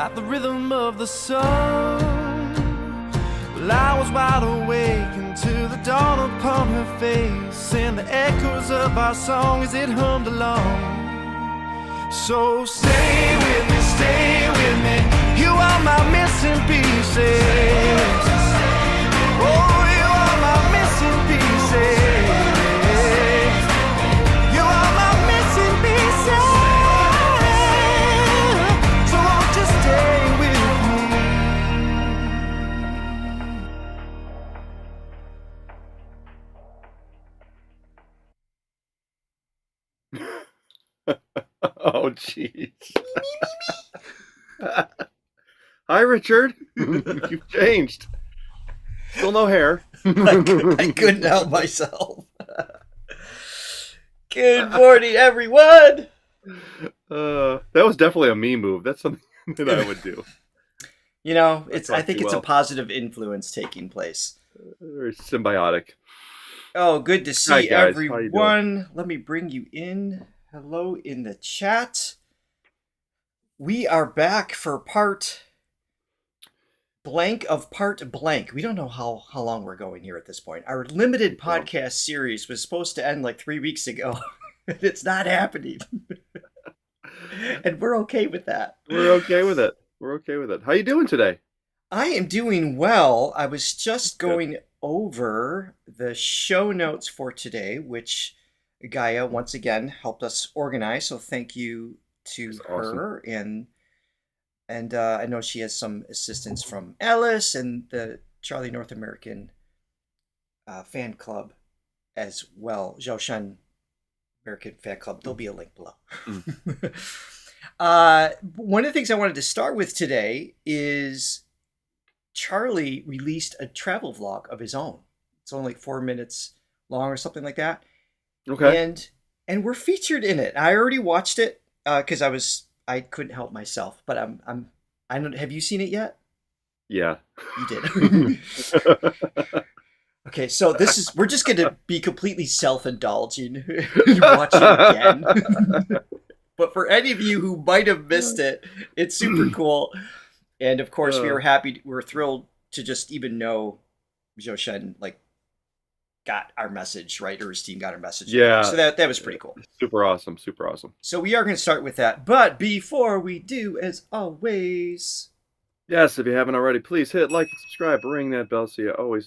at the rhythm of the sun. Well, I was wide awake until the dawn upon her face, and the echoes of our song as it hummed along. So stay with me, you are my missing pieces. Oh, you are my missing pieces. You are my missing pieces. So won't you stay with me? Oh, jeez. Hi, Richard. You've changed. Still no hair. I couldn't help myself. Good morning, everyone. That was definitely a me move. That's something that I would do. You know, I think it's a positive influence taking place. Very symbiotic. Oh, good to see Hi, guys. everyone. Let me bring you in. Hello in the chat. We are back for part blank of part blank. We don't know how long we're going here at this point. Our limited podcast series was supposed to end like 3 weeks ago. It's not happening. And we're okay with that. We're okay with it. How you doing today? I am doing well. I was just going over the show notes for today, which Gaia once again helped us organize. So thank you to her. Awesome. And I know she has some assistance from Alice and the Charlie North American fan club as well. Zhou Shen American fan club. There'll be a link below. One of the things I wanted to start with today is Charlie released a travel vlog of his own. It's only like 4 minutes long or something like that. Okay. And we're featured in it. I already watched it because I couldn't help myself. But I don't. Have you seen it yet? Yeah. You did. Okay, so we're just going to be completely self-indulging and watch it again. But for any of you who might have missed it, it's super cool. And of course, we're thrilled to just even know Zhou Shen got our message, right? Or his team got our message. Yeah. So that was pretty cool. Super awesome. So we are going to start with that. But before we do, as always... Yes, if you haven't already, please hit like and subscribe. Ring that bell so you always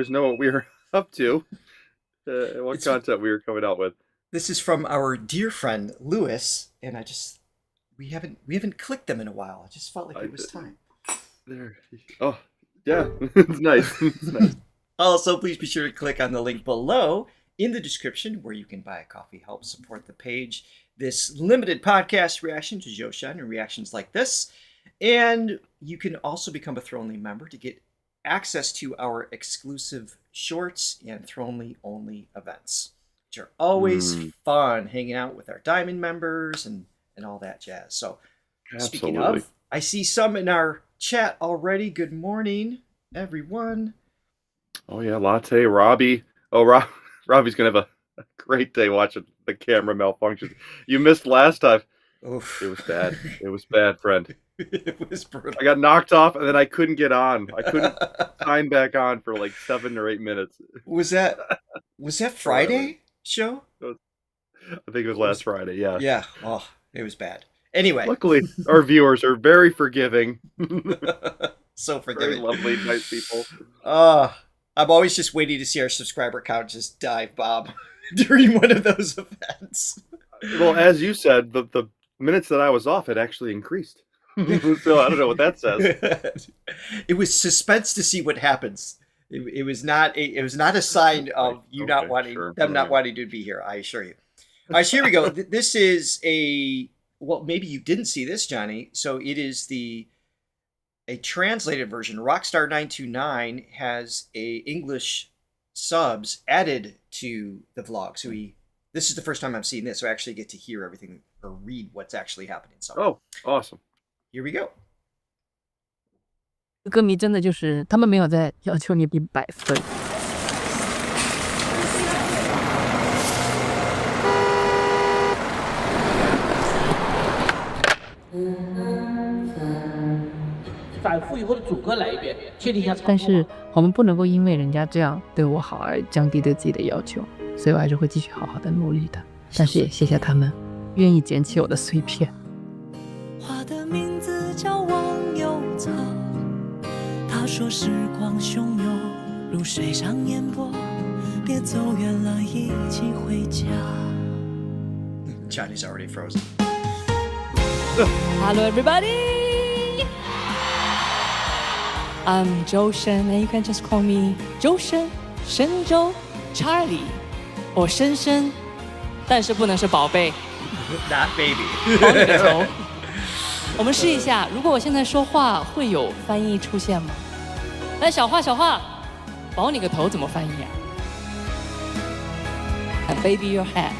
know what we're up to. What content we are coming out with. This is from our dear friend, Lewis. And we haven't clicked them in a while. I just felt like it was time. There. Oh, yeah. It's nice. Also, please be sure to click on the link below in the description where you can buy a coffee, help support the page. This limited podcast reaction to Zhou Shen and reactions like this. And you can also become a Thronely member to get access to our exclusive shorts and Thronely only events, which are always fun, hanging out with our Diamond members and all that jazz. So Speaking of, I see some in our chat already. Good morning, everyone. Oh yeah, Latte, Robbie. Oh, Robbie's gonna have a great day watching the camera malfunction. You missed last time. Oof. It was bad. It was bad, friend. It was brutal. I got knocked off, and then I couldn't get on. I couldn't sign back on for like 7 or 8 minutes. Was that Friday show? I think it was last Friday. Yeah. Yeah. Oh, it was bad. Anyway. Luckily, our viewers are very forgiving. So forgiving. Very lovely, nice people. I'm always just waiting to see our subscriber count just dive bomb during one of those events. Well, as you said, the minutes that I was off had actually increased. So I don't know what that says. It was suspense to see what happens. It was not a sign of you not wanting to be here. I assure you. All right, so here we go. This is well, maybe you didn't see this, Johnny. So it is a translated version. Rockstar 929 has a English subs added to the vlog. So this is the first time I'm seeing this, so I actually get to hear everything or read what's actually happening. So awesome. Here we go. 歌迷真的就是他们没有在要求你比100分。反复以后的主歌来一遍，确定一下唱但是错吗。我们不能够因为人家这样对我好而降低对自己的要求，所以我还是会继续好好的努力的。但是也谢谢他们愿意捡起我的碎片。花的名字叫忘忧草，他说时光汹涌如水上烟波，别走远了，一起回家。 Johnny's already frozen. Hello, everybody. I'm Zhou Shen, and you can just call me Zhou Shen, 深州 Charlie, 我深深，但是不能是宝贝， Not baby. 保你个头。我们试一下，如果我现在说话会有翻译出现吗？来，小画，保你个头怎么翻译啊 ？Baby your head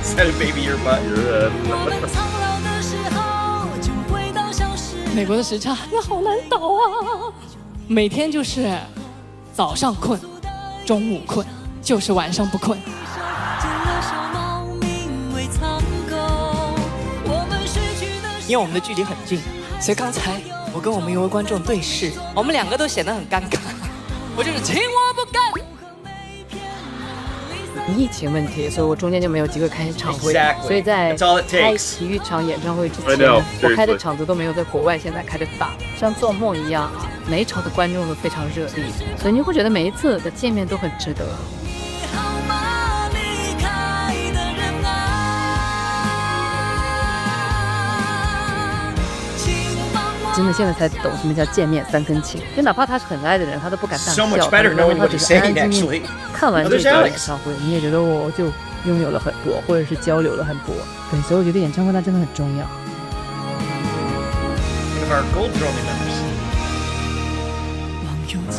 。Is that a baby your butt? 我们苍老的时候就回到小时。美国的时差那好难倒啊！每天就是早上困，中午困，就是晚上不困。见了小猫名为苍狗，我们睡去的时候因为我们的距离很近，所以刚才我跟我们一位观众对视，我们两个都显得很尴尬。我就是情我不甘。疫情问题，所以我中间就没有机会开场会 Exactly. 所以在 That's all it 开 takes. 体育场演唱会之 I 前 know, 我开的 seriously. 场子都没有在国外现在开的大，像做梦一样啊！每一场的观众都非常热烈，所以你会觉得每一次的见面都很值得。你好吗？离开的人啊，请帮我。真的现在才懂什么叫见面三分情，就哪怕他是很爱的人，他都不敢大 So 笑。 much better 然后 knowing 他 what 只 he's 是安 saying. 安静静 Actually, 看完 Oh, 这 there's 场 Alex. 演唱会，你也觉得我就拥有了很多，或者是交流了很多。对，所以我觉得演唱会它真的很重要。 One of our gold Roman members.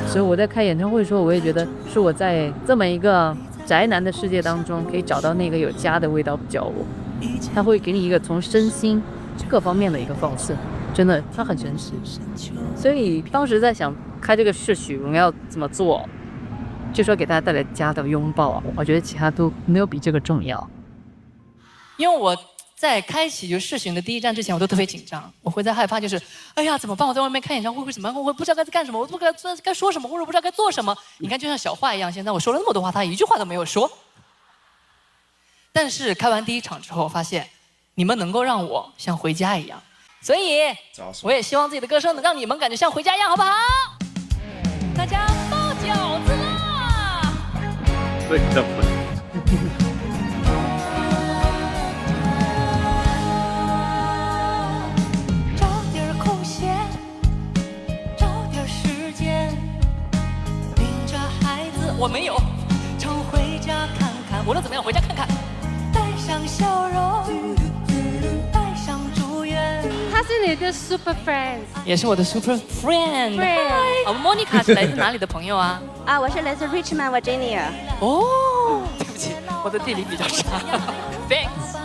所以我在开演唱会的时候，我也觉得是我在这么一个宅男的世界当中，可以找到那个有家的味道的角落。他会给你一个从身心各方面的一个放肆，真的，他很真实。所以当时在想开这个世许荣耀怎么做，就说给大家带来家的拥抱啊，我觉得其他都没有比这个重要。因为我在开启就试巡的第一站之前，我都特别紧张，我会在害怕，就是哎呀怎么办？我在外面开演唱会会怎么样？我不知道该干什么，我不知道该说什么，或者不知道该做什么。你看，就像小画一样，现在我说了那么多话，他一句话都没有说。但是开完第一场之后，发现你们能够让我像回家一样，所以 awesome. 我也希望自己的歌声能让你们感觉像回家一样，好不好？大家包饺子啦！ Like dumpling. 找点空闲，找点时间，领着孩子，我没有，常回家看看，我能怎么样？回家看看。带上笑容，带上祝愿。他是你的 super friend 也是我的 super friend。 friend 我们 Monica 是来自哪里的朋友啊？啊，我是来自 Richmond Virginia。哦，对不起，我的地理比较差。Thanks,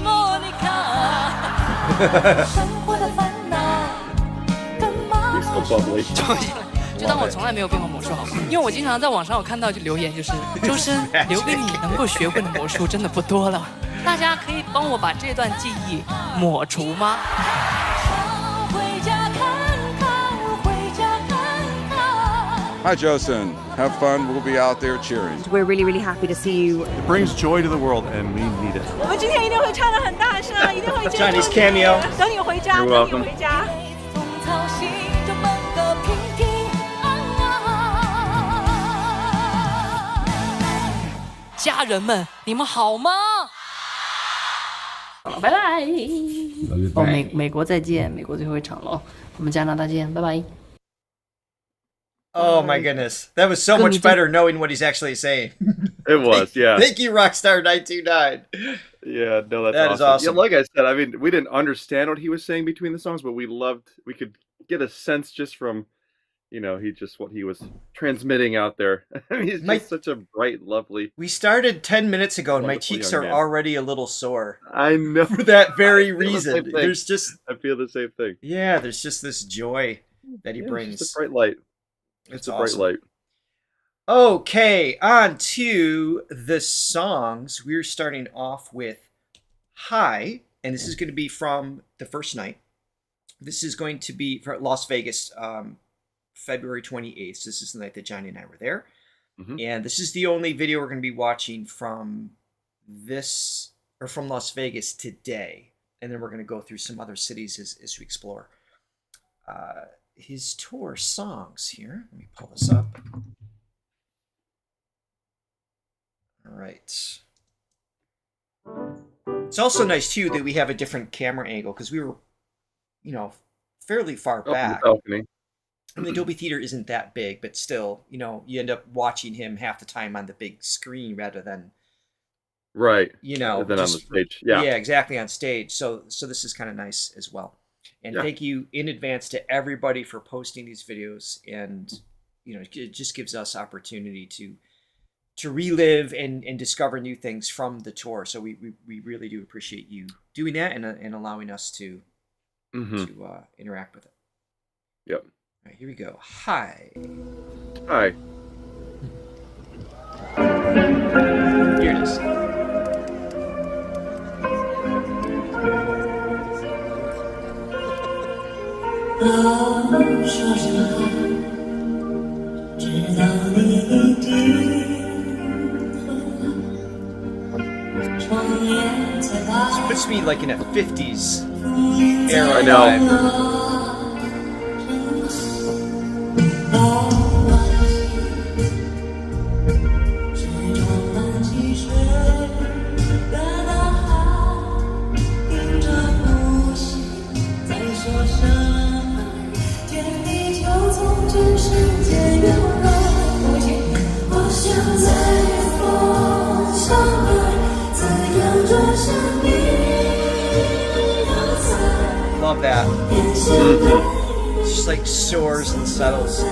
Monica。生活的烦恼跟妈 He's 妈 so bubbly. 就当我从来没有变过魔术好吗？因为我经常在网上有看到就留言，就是周深留给你能够学会的魔术真的不多了，大家可以帮我把这段记忆抹除吗？回家看看，回家看看。 Hi, Zhou Shen. Have fun. We'll be out there cheering. We're really, really happy to see you. It brings joy to the world, and we need it. 我们今天一定会唱得很大声，一定会接住 Johnny's 你 cameo. 等你回家， You're 等你 welcome. 回家。从操心中梦个平平安安。家人们，你们好吗？拜拜。哦，美国再见，美国最后一场了，我们加拿大见，拜拜。 Oh my goodness. That was so much better knowing what he's actually saying. It was, yeah. Thank you, Rockstar929. Yeah, no, that's That is awesome. awesome. Yeah, like I said, I mean, we didn't understand what he was saying between the songs, but we could get a sense just from, what he was transmitting out there. I mean, he's just such a bright, lovely. We started 10 minutes ago and my Wonderful cheeks young are man. already a little sore. I know. For that very I feel the reason. same thing. There's just, I feel the same thing. yeah, there's just this joy that he Yeah, brings. It's just a bright light. It's a awesome. bright light. Okay, on to the songs. We're starting off with Hi and this is going to be from the first night. This is going to be for Las Vegas, February 28th. This is the night that Johnny and I were there. Mhm. And this is the only video we're going to be watching from from Las Vegas today. And then we're going to go through some other cities as we explore his tour songs here. Let me pull this up. All right. It's also nice too that we have a different camera angle because we were, fairly far back. Balcony. And the Dolby Theater isn't that big, but still, you end up watching him half the time on the big screen rather than, Right. Than on the stage. Yeah. Yeah, exactly, on stage. So this is kind of nice as well. And thank you in advance to everybody for posting these videos. And, it just gives us opportunity to relive and discover new things from the tour. So we really do appreciate you doing that and allowing us to interact with it. Yep. All right, here we go. Hi. Hi. Here it is. This puts me like in a 50s era. I know. Love that. It's just like soars and settles.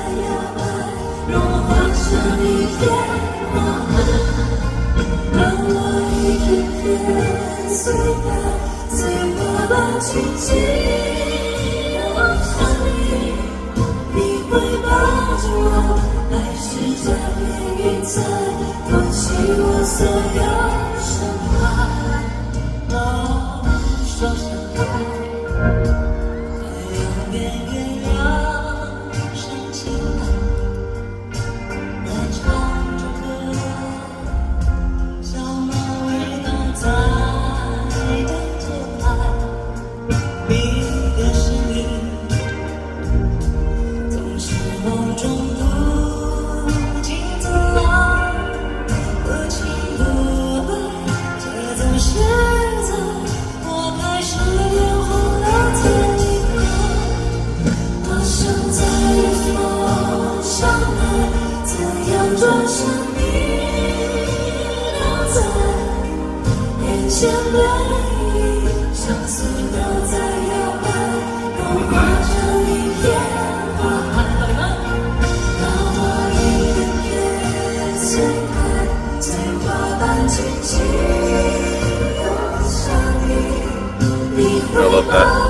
I love that.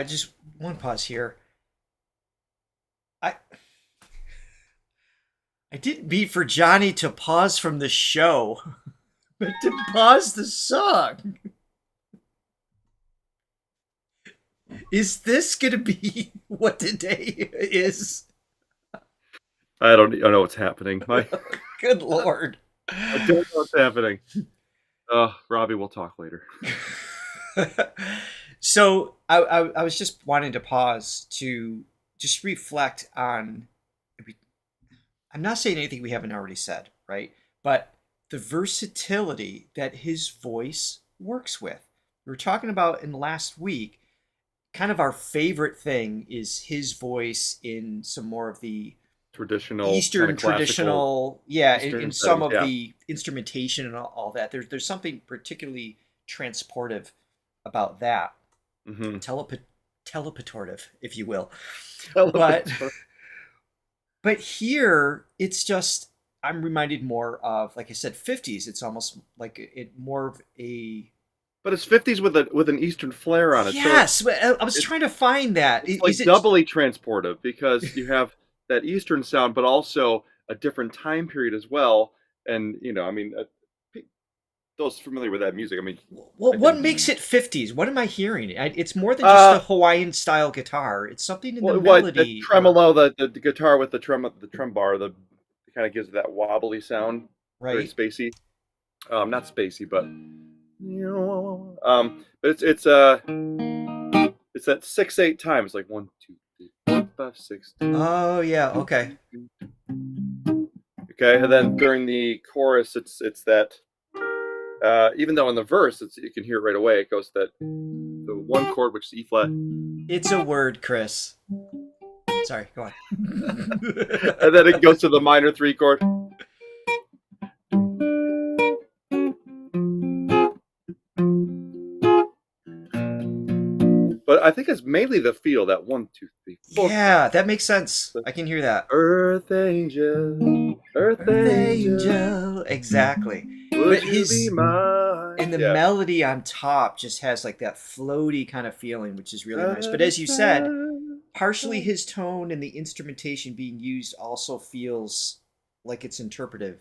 Just one pause here. I didn't mean for Johnny to pause from the show, but to pause the song. Is this gonna be what today is? I don't know what's happening. Good Lord. I don't know what's happening. Robbie, we'll talk later. So I was just wanting to pause to just reflect on, I'm not saying anything we haven't already said, right? But the versatility that his voice works with. We were talking about in last week, kind of our favorite thing is his voice in some more of the traditional Eastern kind of traditional, Eastern in some of settings, the instrumentation and all that. There's something particularly transportive about that. Mm-hmm. Teleportative, if you will. But here it's just, I'm reminded more of, like I said, 50s. It's almost like more of a But it's 50s with an Eastern flair on it. Yes, so I was trying to find that. It's like doubly transportive because you have that Eastern sound, but also a different time period as well. And I mean, those familiar with that music, I mean, what makes it 50s? What am I hearing? It's more than just the Hawaiian style guitar. It's something in the melody. The tremolo, the guitar with the trem bar, kind of gives it that wobbly sound, right? Very spacey. Not spacey, but it's that 6/8 time. It's like 1, 2, 3, 4, 5, 6. Oh yeah, okay. Okay, and then during the chorus, it's that. Even though in the verse, you can hear it right away. It goes the one chord, which is E flat. It's a word, Chris. Sorry, go on. And then it goes to the minor 3 chord. But I think it's mainly the feel, that 1, 2, 3, 4. Yeah, that makes sense. I can hear that. Earth angel, earth angel. Exactly. Would But you be mine? and the melody on top just has like that floaty kind of feeling, which is really nice. But as you said, partially his tone and the instrumentation being used also feels like it's interpreted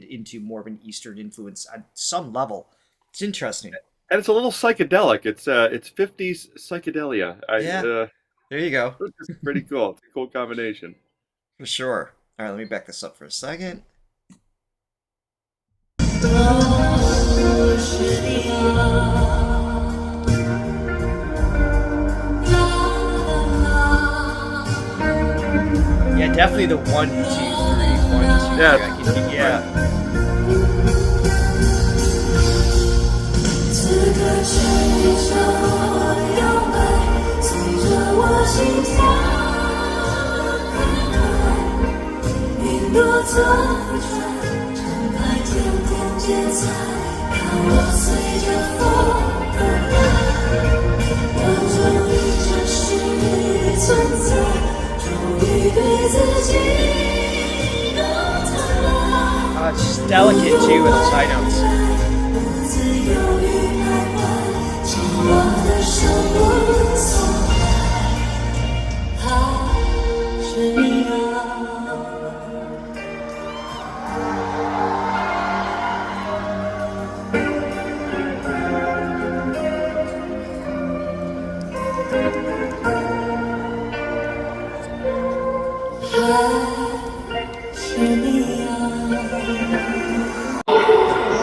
into more of an Eastern influence on some level. It's interesting. And it's a little psychedelic. It's 50s psychedelia. There you go. It's pretty cool. It's a cool combination. For sure. All right, let me back this up for a second. Yeah, definitely the 1, 2, 3, 1, 2, 3. Yeah. It's delicate too with those high notes.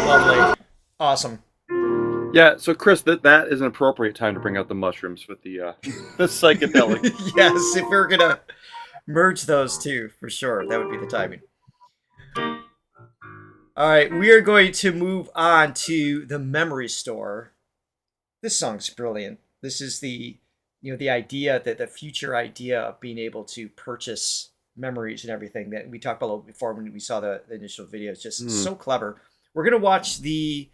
Lovely. Awesome. Yeah, so Chris, that is an appropriate time to bring out the mushrooms with the psychedelic. Yes, if we're gonna merge those two, for sure, that would be the timing. All right, we are going to move on to the Memory Store. This song's brilliant. This is the idea, that the future idea of being able to purchase memories and everything that we talked about before when we saw the initial video. It's just so clever. We're gonna watch this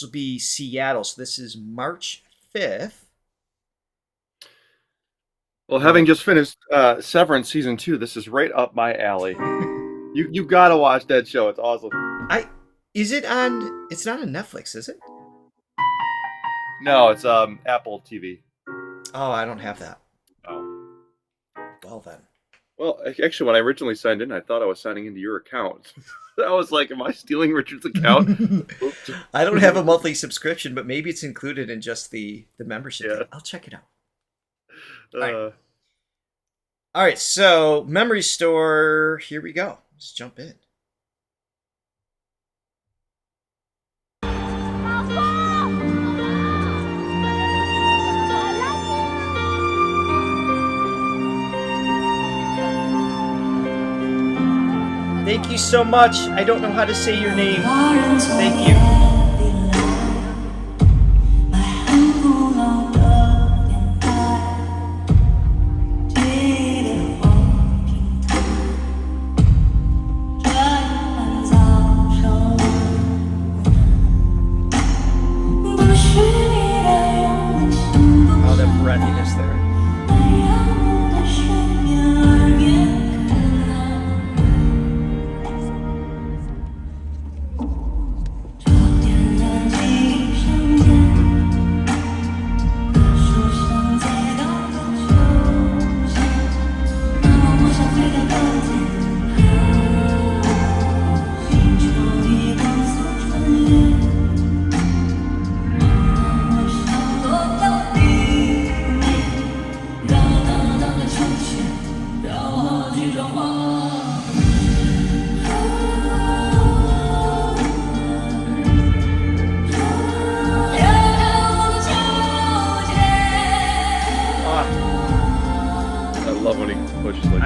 will be Seattle, so this is March 5th. Well, having just finished Severance season 2, this is right up my alley. You gotta watch that show. It's awesome. Is it on? It's not on Netflix, is it? No, it's Apple TV. Oh, I don't have that. Oh. Well then. Well, actually, when I originally signed in, I thought I was signing into your account. I was like, am I stealing Richard's account? I don't have a monthly subscription, but maybe it's included in just the membership. Yeah. I'll check it out. All right, so Memory Store, here we go. Let's jump in. Thank you so much. I don't know how to say your name. Thank you. Oh, that breathiness there.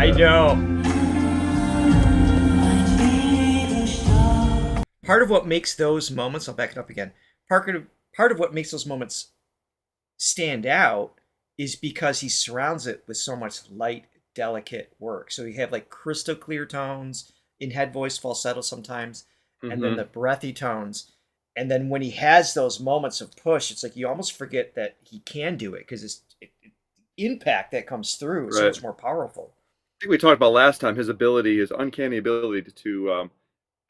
I know. Part of what makes those moments, I'll back it up again. Part of what makes those moments stand out is because he surrounds it with so much light, delicate work. So you have like crystal clear tones in head voice, falsetto sometimes, and then the breathy tones. And then when he has those moments of push, it's like you almost forget that he can do it because the impact that comes through is so much more powerful. I think we talked about last time his uncanny ability to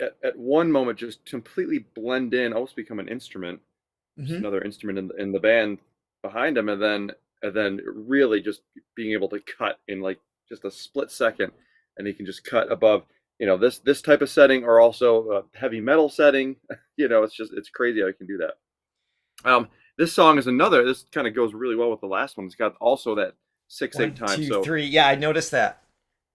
at one moment just completely blend in, almost become an instrument, just another instrument in the band behind him, and then really just being able to cut in like just a split second, and he can just cut above, this type of setting, or also a heavy metal setting. It's crazy how he can do that. This song is this kind of goes really well with the last one. It's got also that 6/8 time. 1, 2, 3. Yeah, I noticed that.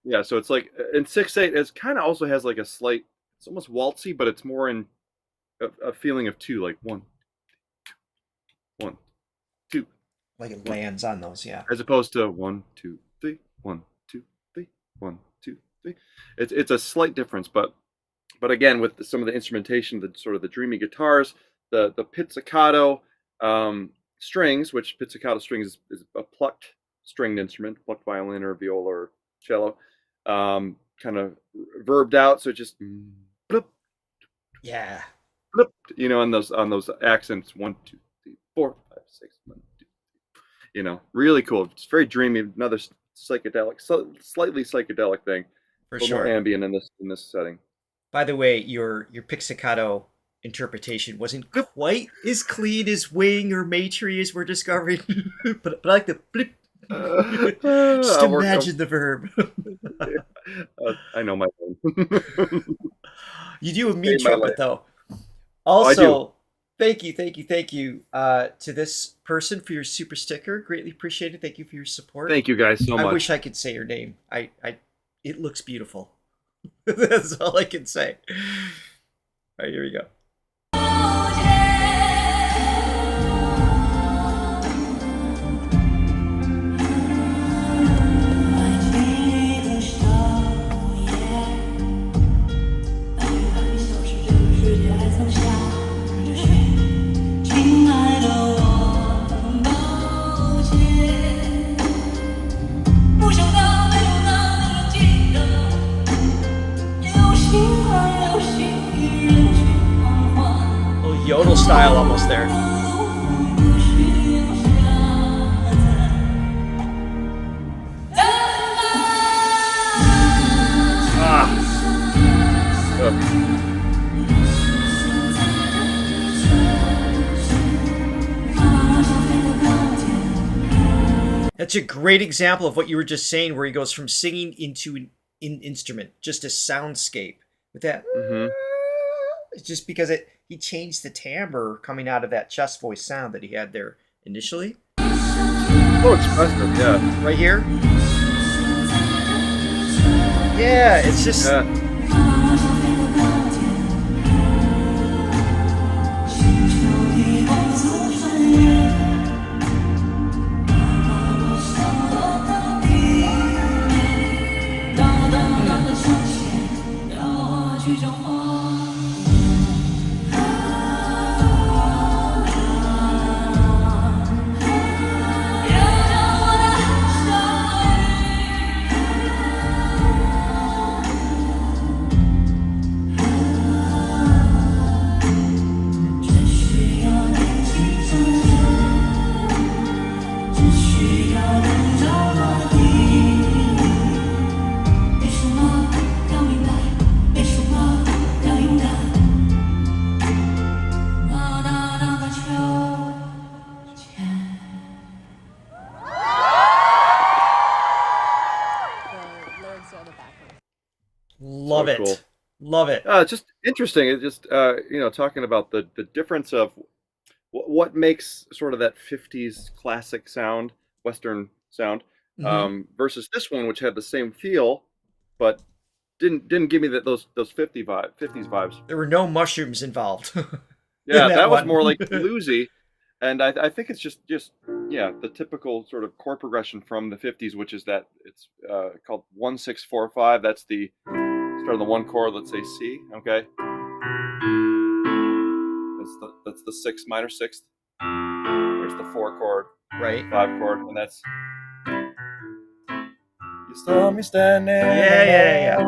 Yeah, so it's like in 6/8, it kind of also has like a slight, it's almost waltzy, but it's more in a feeling of 2, like 1, 2. Like it lands on those, yeah. As opposed to 1, 2, 3, 1, 2, 3, 1, 2, 3. It's a slight difference, but again, with some of the instrumentation, the sort of the dreamy guitars, the pizzicato strings, which pizzicato strings is a plucked stringed instrument, plucked violin or viola or cello, kind of verbed out, so just bloop, yeah, bloop, on those accents, 1, 2, 3, 4, 5, 6, 1, 2, 3. Really cool. It's very dreamy. Another psychedelic, slightly psychedelic thing. For a little sure. more ambient in this setting. By the way, your pizzicato interpretation wasn't quite as clean as Wing or Matry as we're discovering, but I like the blip. Just imagine the verb. I know my own. You do a mean trumpet though. Also, thank you to this person for your super sticker. Greatly appreciated. Thank you for your support. Thank you guys so much. I wish I could say your name. It looks beautiful. That's all I can say. All right, here we go. Yodel style almost there. That's a great example of what you were just saying, where he goes from singing into an instrument, just a soundscape with that. It's just because he changed the timbre coming out of that chest voice sound that he had there initially. Oh, expressive, yeah. Right here. Yeah, it's just. Yeah. Love it. Cool. Love it. It's just interesting. It's just, talking about the difference of what makes sort of that 50s classic sound, Western sound, versus this one, which had the same feel, but didn't give me those 50s vibes. There were no mushrooms involved. Yeah, that was more like bluesy. And I think it's just the typical sort of chord progression from the 50s, which is that it's called 1-6-4-5. That's the start of the one chord. Let's say C. Okay, that's the 6 minor sixth. There's the 4 chord, right? 5 chord, and that's you saw me standing. Yeah.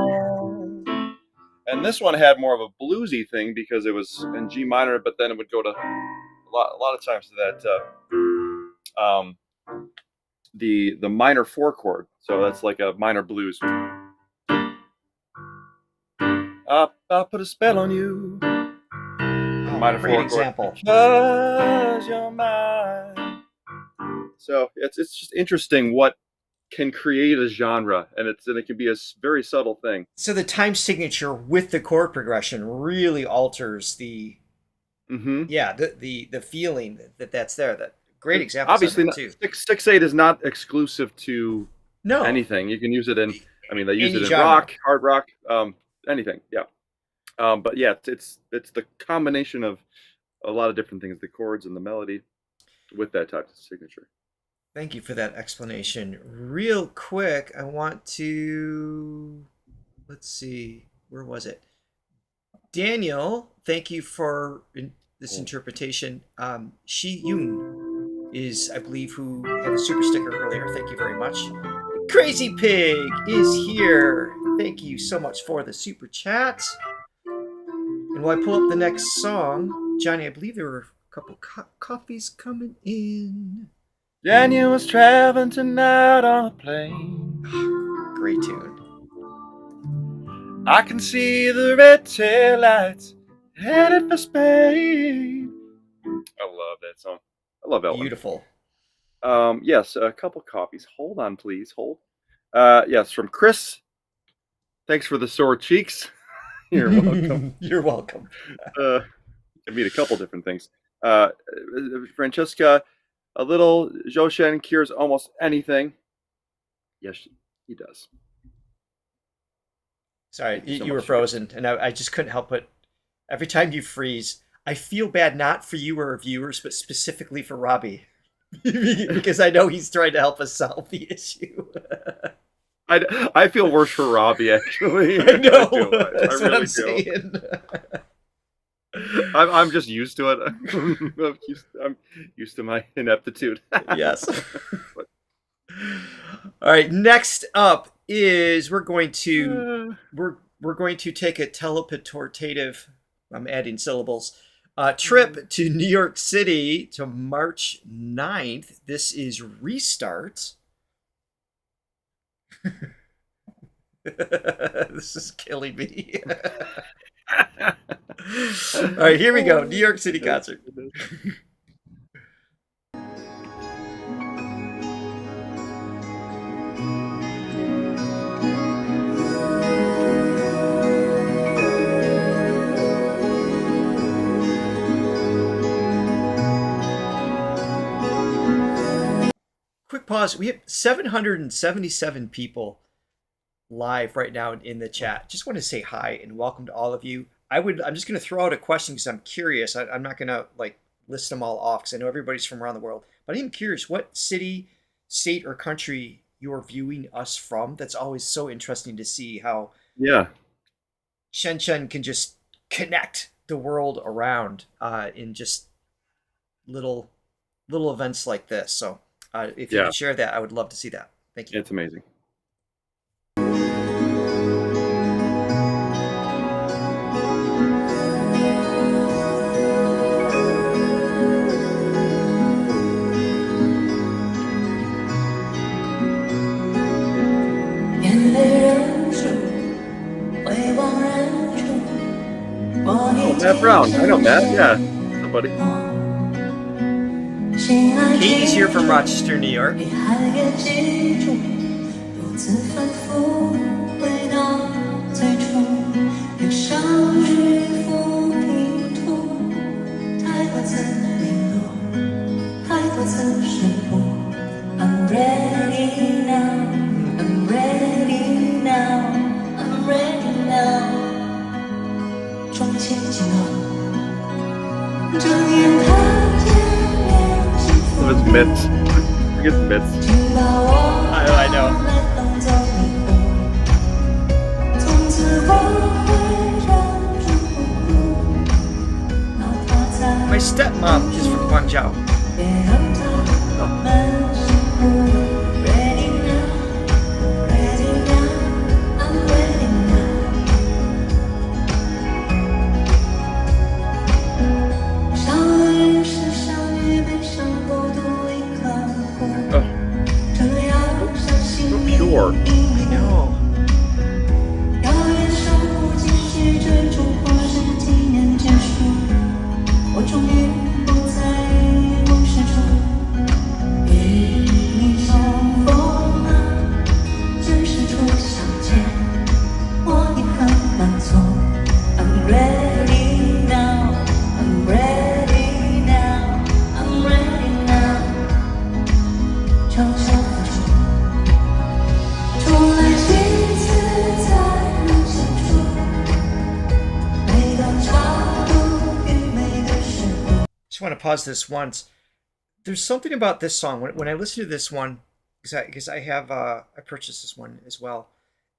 And this one had more of a bluesy thing because it was in G minor, but then it would go to a lot of times to that the minor 4 chord. So that's like a minor blues. I'll put a spell on you. Minor Great 4 example. chord. 'Cause you're mine. So it's just interesting what can create a genre, and it can be a very subtle thing. So the time signature with the chord progression really alters the the feeling that's there. That great example. Obviously, too. 6/8 is not exclusive to anything. You can use it in. I mean, they use it in genre. rock, hard rock, anything. Yeah. But yeah, it's the combination of a lot of different things, the chords and the melody, with that type of signature. Thank you for that explanation. Real quick, I want to, let's see, where was it? Daniel, thank you for this interpretation. Shi Yun is, I believe, who had a super sticker earlier. Thank you very much. Crazy Pig is here. Thank you so much for the super chat. And while I pull up the next song, Johnny, I believe there were a couple coffees coming in. Daniel was traveling tonight on a plane. Great tune. I can see the red tail lights headed for Spain. I love that song. I love that one. Beautiful. Yes, a couple copies. Hold on, please. Hold. Yes, from Chris. Thanks for the sore cheeks. You're welcome. You're welcome. I mean, a couple different things. Francesca, a little Zhou Shen cures almost anything. Yes, he does. Sorry, you were frozen, and I just couldn't help it. Every time you freeze, I feel bad not for you or viewers, but specifically for Robbie. Because I know he's trying to help us solve the issue. I feel worse for Robbie, actually. I know. I That's really what I'm do. saying. I'm just used to it. I'm used to my ineptitude. Yes. All right. Next up is we're going to take a teleportative. I'm adding syllables. Trip to New York City to March 9th. This is Restart. This is killing me. All right, here we go. New York City concert. Quick pause. We have 777 people live right now in the chat. Just want to say hi and welcome to all of you. I'm just going to throw out a question because I'm curious. I'm not going to list them all off because I know everybody's from around the world. But I'm curious what city, state, or country you're viewing us from. That's always so interesting to see how Shen can just connect the world around in just little events like this. So if you could share that, I would love to see that. Thank you. It's amazing. Matt Brown. I know Matt. Yeah. Somebody. Katie's here from Rochester, New York. I'm ready now, I'm ready now, I'm ready now. 窗前景色，睁眼看见 mitts. Forget the mitts. I know. My stepmom is from Guangzhou. So pure. I know. I'm ready now, I'm ready now, I'm ready now. 悄悄地说，重来几次才能写出每个角度与每个时候。 Just want to pause this once. There's something about this song when I listen to this one, because I have I purchased this one as well,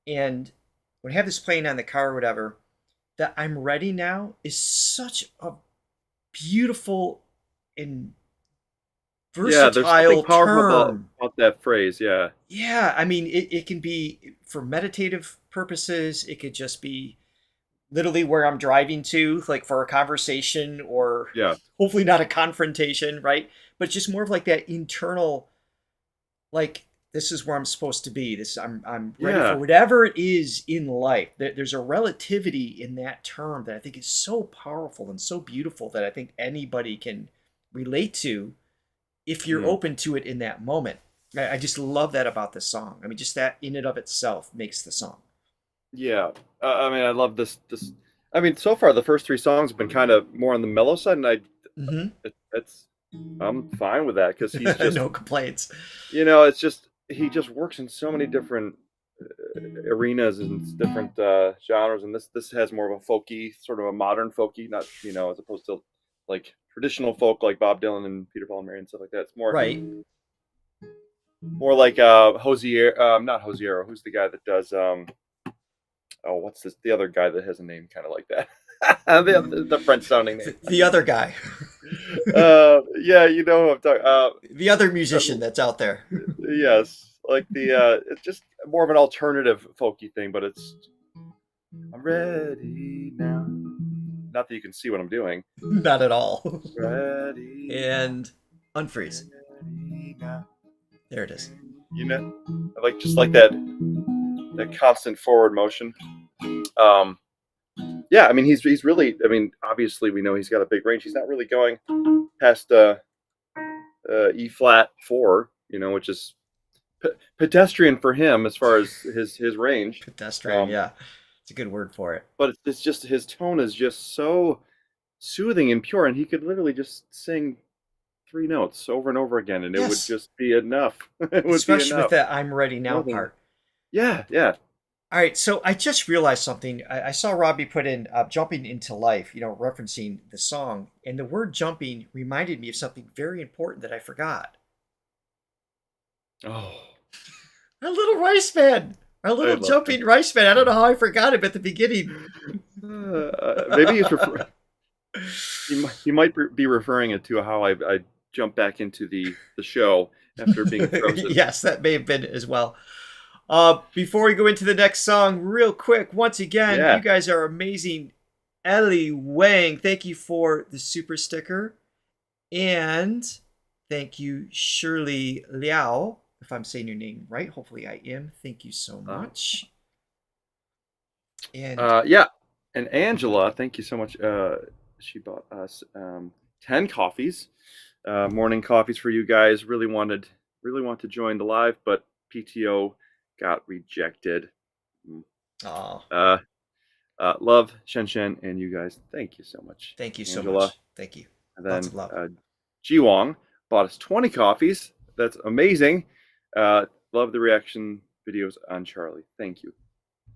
and when I have this playing on the car or whatever, that I'm ready now is such a beautiful and Yeah, there's versatile something powerful term. about that phrase. Yeah. Yeah, I mean, it can be for meditative purposes. It could just be literally where I'm driving to, like for a conversation or Yeah. hopefully not a confrontation, right? But just more of like that internal, like, this is where I'm supposed to be. I'm ready Yeah. for whatever it is in life. There's a relativity in that term that I think is so powerful and so beautiful that I think anybody can relate to if you're open to it in that moment. I just love that about this song. I mean, just that in and of itself makes the song. Yeah. I mean, I love this. I mean, so far the first three songs have been kind of more on the mellow side, and I'm fine with that because he's just No complaints. it's just he just works in so many different arenas and different genres, and this has more of a folky, sort of a modern folky, not as opposed to like traditional folk like Bob Dylan and Peter Paul and Mary and stuff like that. It's more Right. more like not Hosiero. Who's the guy that does what's this? The other guy that has a name kind of like that. the French sounding name. The other guy. Yeah, you know who I'm talking. The other musician that's out there. Yes, like it's just more of an alternative folky thing, but it's I'm ready now. Not that you can see what I'm doing. Not at all. Ready And unfreeze. ready now. There it is. Like just like that constant forward motion. Yeah, I mean he's really. I mean, obviously we know he's got a big range. He's not really going past E flat 4, which is pedestrian for him as far as his range. Pedestrian, yeah. It's a good word for it. But it's just his tone is just so soothing and pure, and he could literally just sing 3 notes over and over again, and it would just be enough. It would Especially be enough. with that I'm ready now part. Yeah, yeah. All right, so I just realized something. I saw Robbie put in jumping into life, referencing the song. And the word jumping reminded me of something very important that I forgot. Oh. Our little rice man. Our little jumping rice man. I don't know how I forgot him at the beginning. Maybe he might be referring it to how I jumped back into the show after being frozen. Yes, that may have been as well. Before we go into the next song, real quick, once again, you guys are amazing. Ellie Wang, thank you for the super sticker. And thank you, Shirley Liao, if I'm saying your name right. Hopefully I am. Thank you so much. And and Angela, thank you so much. She bought us 10 coffees, morning coffees for you guys. Really want to join the live, but PTO got rejected. Love Shen Shen and you guys. Thank you so much. Thank you so Angela. much. Thank you. And then Lots of love. Ji Wong bought us 20 coffees. That's amazing. Love the reaction videos on Charlie. Thank you.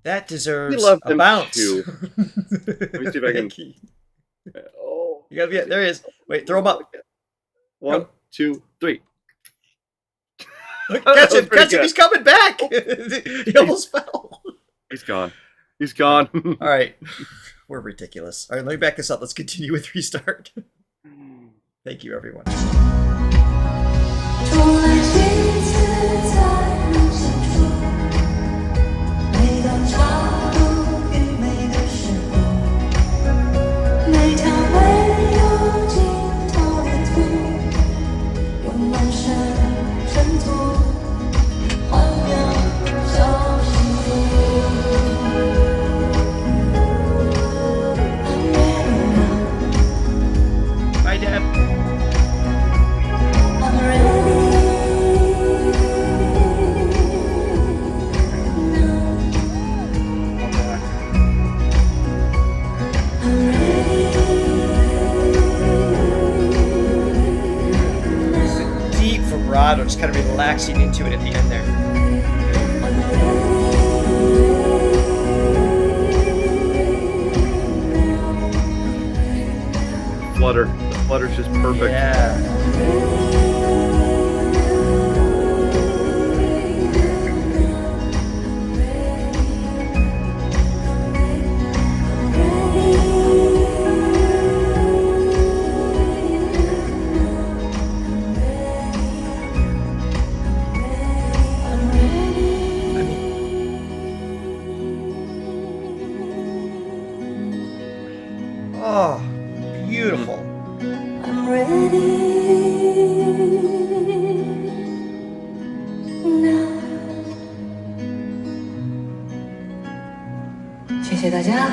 That deserves We love a them bounce. too. Let me see if I can. Thank you. Oh, You gotta be there. He is. Wait, throw him up. 1, 2, 3. Catch him! Catch him! He's coming back! He almost fell. He's gone. He's gone. All right. We're ridiculous. All right, let me back this up. Let's continue with Restart. Thank you, everyone. Bye, Deb. Deep vibrato, just kind of relaxing into it at the end there. Flutter. The flutter's just perfect. Yeah. Oh, beautiful. I'm ready now. 谢谢大家。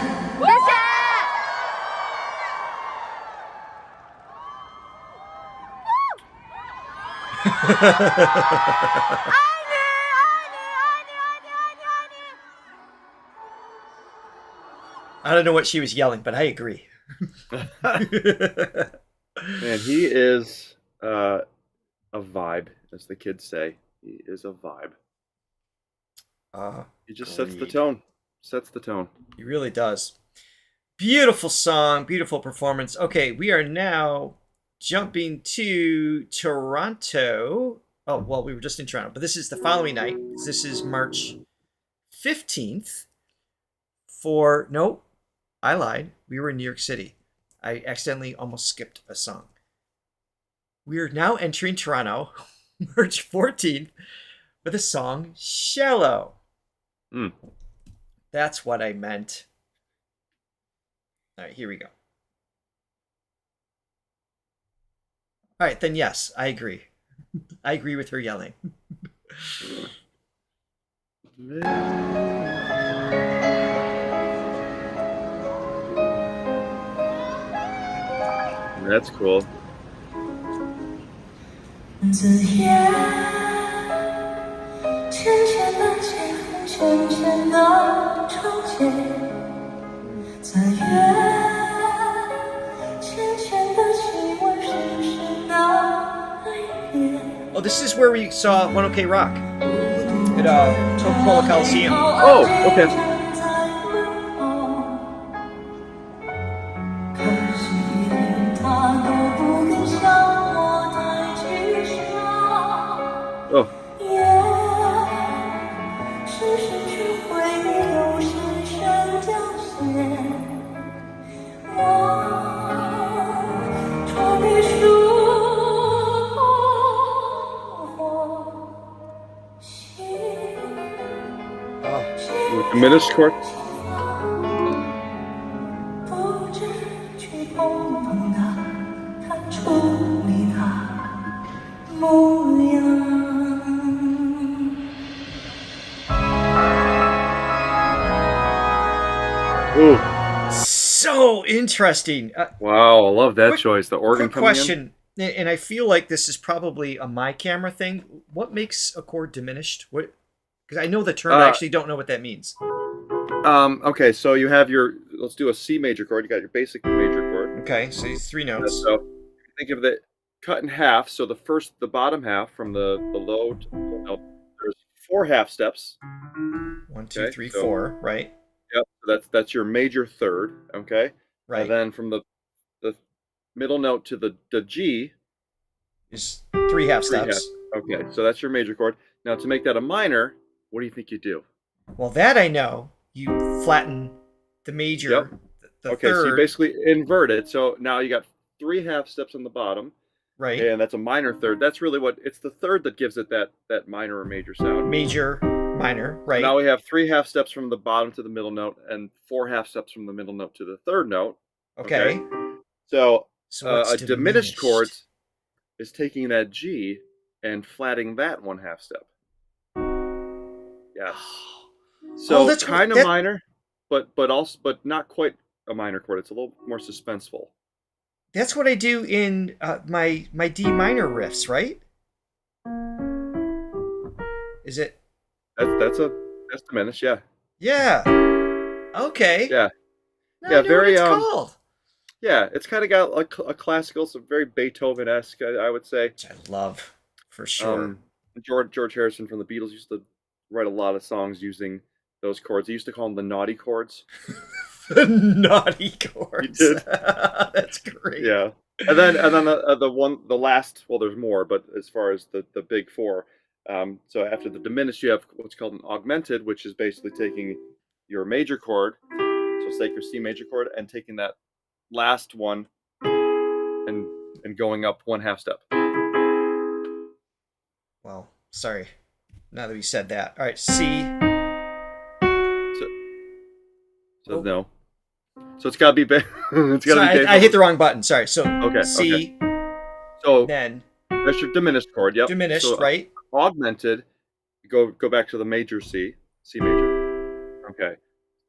I don't know what she was yelling, but I agree. Man, he is a vibe, as the kids say. He is a vibe. He just sets the tone. Sets the tone. He really does. Beautiful song, beautiful performance. Okay, we are now jumping to Toronto. Oh, well, we were just in Toronto, but this is the following night. This is March 15th no, I lied. We were in New York City. I accidentally almost skipped a song. We are now entering Toronto, March 14th, with the song Shallow. That's what I meant. All right, here we go. All right, then yes, I agree. I agree with her yelling. That's cool. 紫烟，浅浅的街，浅浅的长街，在月，浅浅的气温，深深的泪眼。 Oh, this is where we saw One OK Rock at Coca-Cola Coliseum. Oh, okay. 哦，Minuscore. Ooh. So interesting. Wow, I love that choice. The organ quick coming question, and I feel like this is probably a my camera thing. What makes a chord diminished? What? Because I know the term, I actually don't know what that means. Okay, so you have your, let's do a C major chord. You got your basic major chord. Okay, so these three notes. So think of it cut in half. So the bottom half from the low to the middle, there's 4 half steps. 1, 2, 3, 4, right? Yep. So that's your major third. Okay. Right. And then from the middle note to the G is 3 half steps. Okay, so that's your major chord. Now to make that a minor, what do you think you do? Well, that I know. You flatten the major, Yep. the Okay, so you third, basically invert it. So now you got 3 half steps on the bottom, right? and that's a minor third. That's really it's the third that gives it that minor or major sound. Major, minor, right? Now we have 3 half steps from the bottom to the middle note, and 4 half steps from the middle note to the third note. Okay. So, what's a diminished chord is taking that G and flatting that 1 half step. Yes. So that's kind of that- minor, but not quite a minor chord. It's a little more suspenseful. That's what I do in my D minor riffs, right? Is it? That's diminished, yeah. Yeah. Okay. Yeah. Now Yeah, I know very what it's called. Yeah, it's kind of got a classical, some very Beethoven-esque, I would say. Which I love, for sure. George Harrison from the Beatles used to write a lot of songs using those chords. He used to call them the naughty chords. The naughty chords. He did. That's great. Yeah, and then the last. Well, there's more, but as far as the big 4, so after the diminished, you have what's called an augmented, which is basically taking your major chord, so say your C major chord, and taking that last one and going up 1 half step. Well, sorry. Now that we said that. All right, C. So no. So it's got to be big. It's got to be big. I hit the wrong button. Sorry. So Okay. C. Okay. So then that's your diminished chord. Yep. diminished, So, right? Augmented. Go back to the major C major. Okay.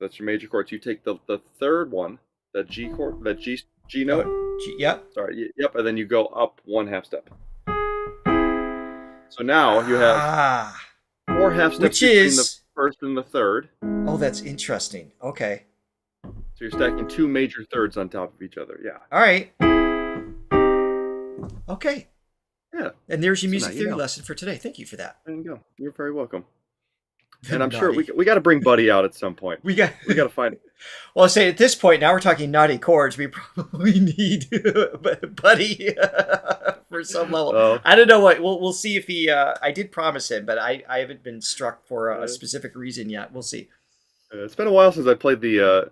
That's your major chord. So you take the third one, that G chord, that G note. Yep. Sorry. Yep. And then you go up 1 half step. So now you have 4 half steps which between is the first and the third. Oh, that's interesting. Okay. So you're stacking 2 major thirds on top of each other. Yeah. All right. Okay. Yeah. And there's your music now you theory know. lesson for today. Thank you for that. There you go. You're very welcome. And I'm sure we got to bring Buddy out at some point. We got to find it. Well, I say at this point, now we're talking naughty chords. We probably need Buddy for some level. Oh. I don't know what. We'll see if he. I did promise him, but I haven't been struck for a specific reason yet. We'll see. It's been a while since I played the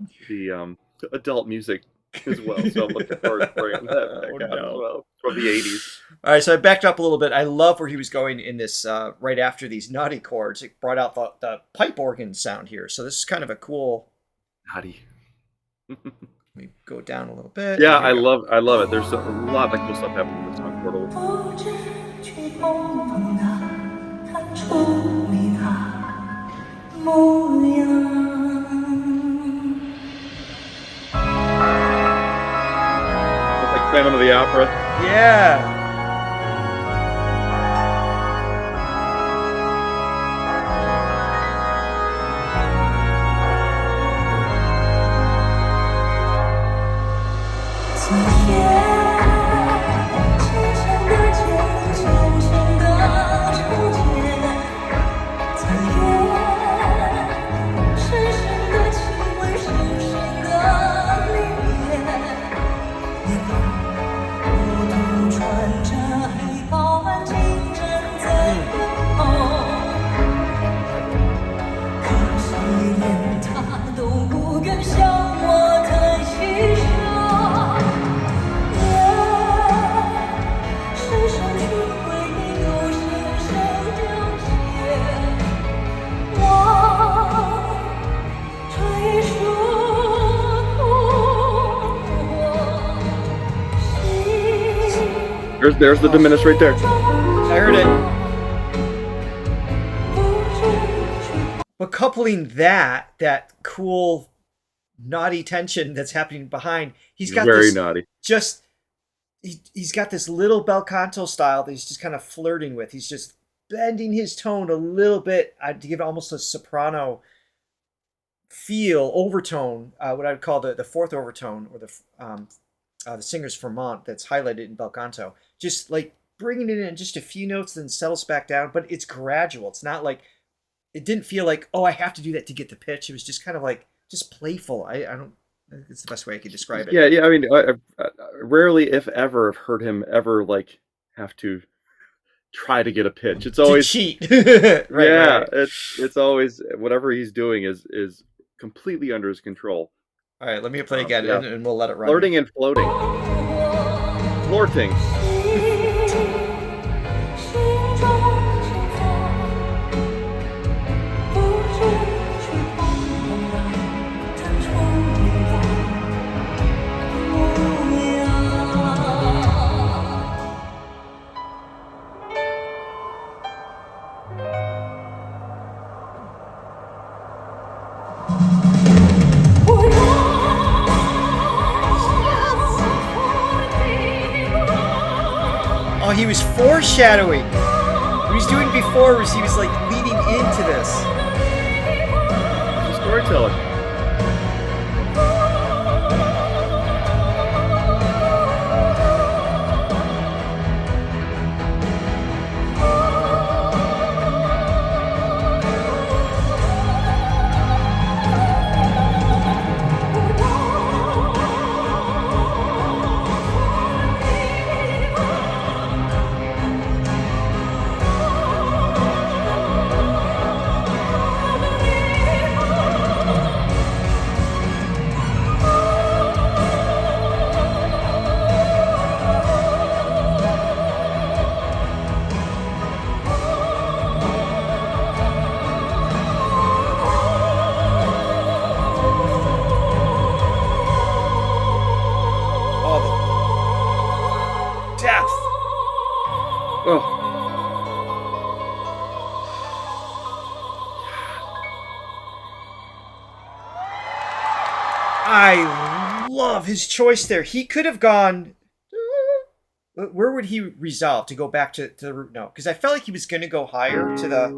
adult music as well, so I'm looking forward to bringing that back out as well from the 80s. All right, so I backed up a little bit. I love where he was going in this. Right after these naughty chords, it brought out the pipe organ sound here. So this is kind of a cool. Naughty. Let me go down a little bit. Yeah, I love it. There's a lot of cool stuff happening in this song. Portable. It's like Phantom of the Opera. Yeah. There's the diminished right there. I heard it. But coupling that cool naughty tension that's happening behind, he's got very this naughty. He's got this little bel canto style that he's just kind of flirting with. He's just bending his tone a little bit to give it almost a soprano feel, overtone, what I would call the fourth overtone, or the singer's fermant that's highlighted in bel canto. Just like bringing it in just a few notes, then settles back down. But it's gradual. It's not like, it didn't feel like, oh, I have to do that to get the pitch. It was just kind of like, just playful. I don't, it's the best way I could describe it. Yeah. I mean, I rarely, if ever, have heard him ever like have to try to get a pitch. It's To always cheat. yeah. Right. It's always whatever he's doing is completely under his control. All right, let me play again, Yeah. and we'll let it run. Flirting and floating. Flirting. Oh, he was foreshadowing. What he was doing before was he was like leading into this. He's a storyteller. Oh, the depth. Oh. I love his choice there. He could have gone. Where would he resolve to go back to the root note? Because I felt like he was going to go higher to the.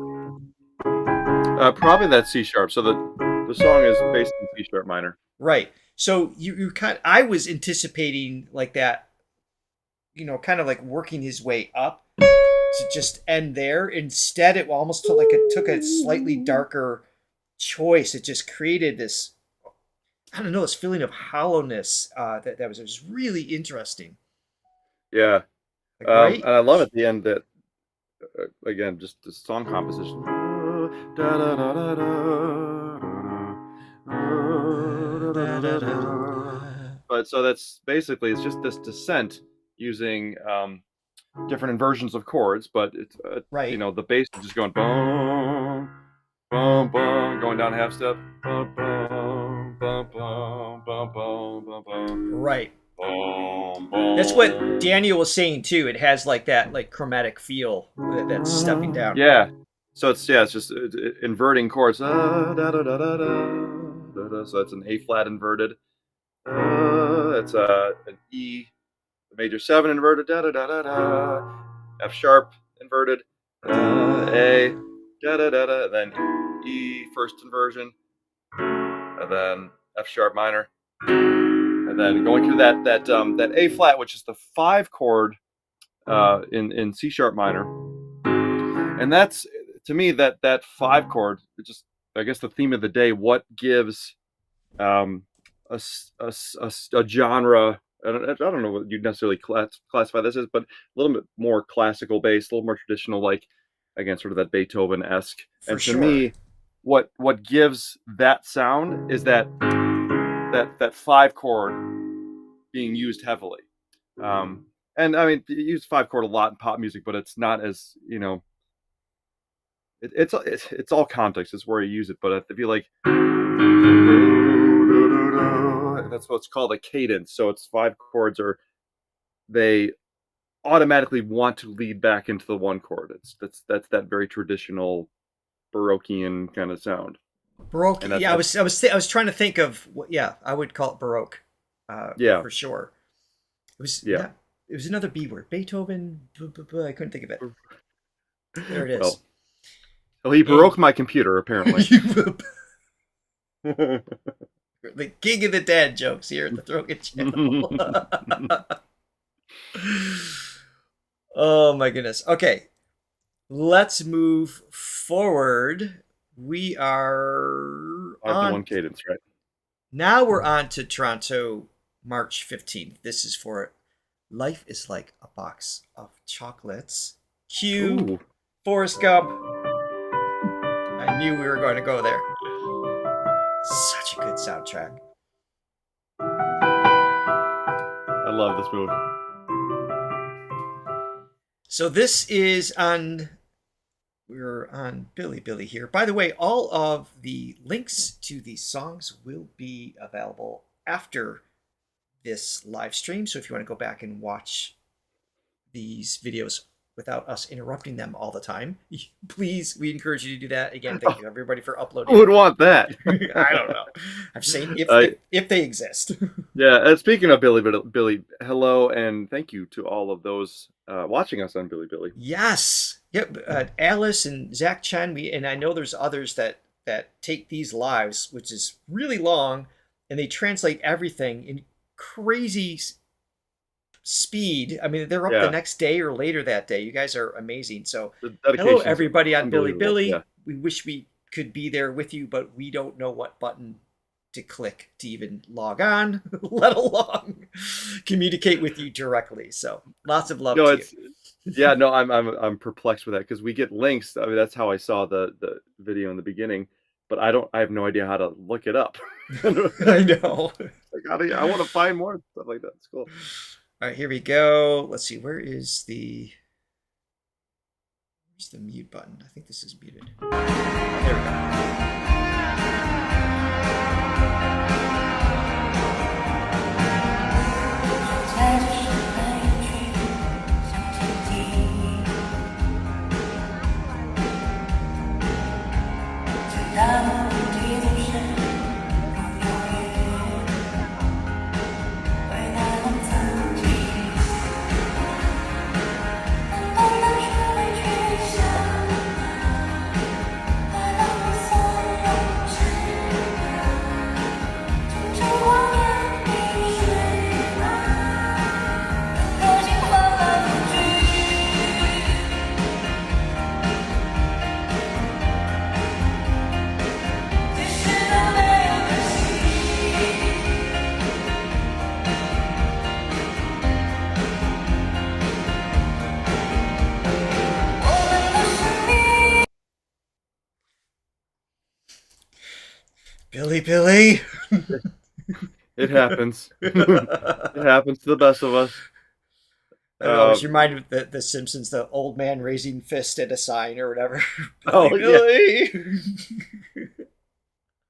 Probably that C sharp. So the song is based in C sharp minor. Right. So you kind. I was anticipating like that. You know, kind of like working his way up to just end there. Instead, it almost felt like it took a slightly darker choice. It just created this. I don't know, this feeling of hollowness that was really interesting. Yeah. Like, right? And I love at the end that again, just the song composition. But so that's basically it's just this descent using different inversions of chords, but it's Right. you know, the bass is just going boom, boom, boom, going down half step, boom, boom, boom, boom, boom, boom, boom, boom. Right. Boom, boom. That's what Daniel was saying too. It has like that like chromatic feel that's stepping down. Yeah. So it's just inverting chords. Da, da, da, da, da, da, da. So it's an A flat inverted. It's an E major 7 inverted. Da, da, da, da, da. F sharp inverted. A da, da, da, da. Then E first inversion. And then F sharp minor. And then going through that A flat, which is the 5 chord in C sharp minor. And that's to me that 5 chord, just I guess the theme of the day. What gives a genre? I don't know what you'd necessarily classify this as, but a little bit more classical based, a little more traditional, like again, sort of that Beethoven-esque. And to me, what gives that sound is that 5 chord being used heavily. And I mean, you use 5 chord a lot in pop music, but it's not as, you know, it's all context is where you use it. But if you like, that's what's called a cadence. So it's 5 chords, or they automatically want to lead back into the 1 chord. That's that very traditional Baroquean kind of sound. Baroque. Yeah, I was trying to think of what. Yeah, I would call it Baroque. Yeah, for sure. It was yeah. It was another B word. Beethoven. I couldn't think of it. There it is. Well, he broke my computer, apparently. The king of the dad jokes here at the Throga channel. Oh my goodness. Okay. Let's move forward. We are on one cadence, right? Now we're on to Toronto, March 15th. This is for Life is Like a Box of Chocolates. Q, Ooh. Forrest Gump. I knew we were going to go there. Such a good soundtrack. I love this movie. So this is on... We're on Billy here. By the way, all of the links to these songs will be available after this live stream. So if you want to go back and watch these videos without us interrupting them all the time, please, we encourage you to do that. Again, thank you everybody for uploading. Who would want that? I don't know. I'm saying if they exist. Yeah, speaking of Billy, hello and thank you to all of those watching us on Billy. Yes. Yep. Alice and Zach Chen, and I know there's others that take these lives, which is really long, and they translate everything in crazy speed. I mean, they're up the next day or later that day. You guys are amazing. So hello, everybody on Billy. Yeah. We wish we could be there with you, but we don't know what button to click to even log on, let alone communicate with you directly. So lots of love to you. Yeah, no, I'm perplexed with that because we get links. I mean, that's how I saw the video in the beginning, but I have no idea how to look it up. I know. I want to find more stuff like that. It's cool. All right, here we go. Let's see. Where's the mute button? I think this is muted. There we go. Billy. It happens. It happens to the best of us. I was reminded of the Simpsons, the old man raising fist at a sign or whatever. Billy.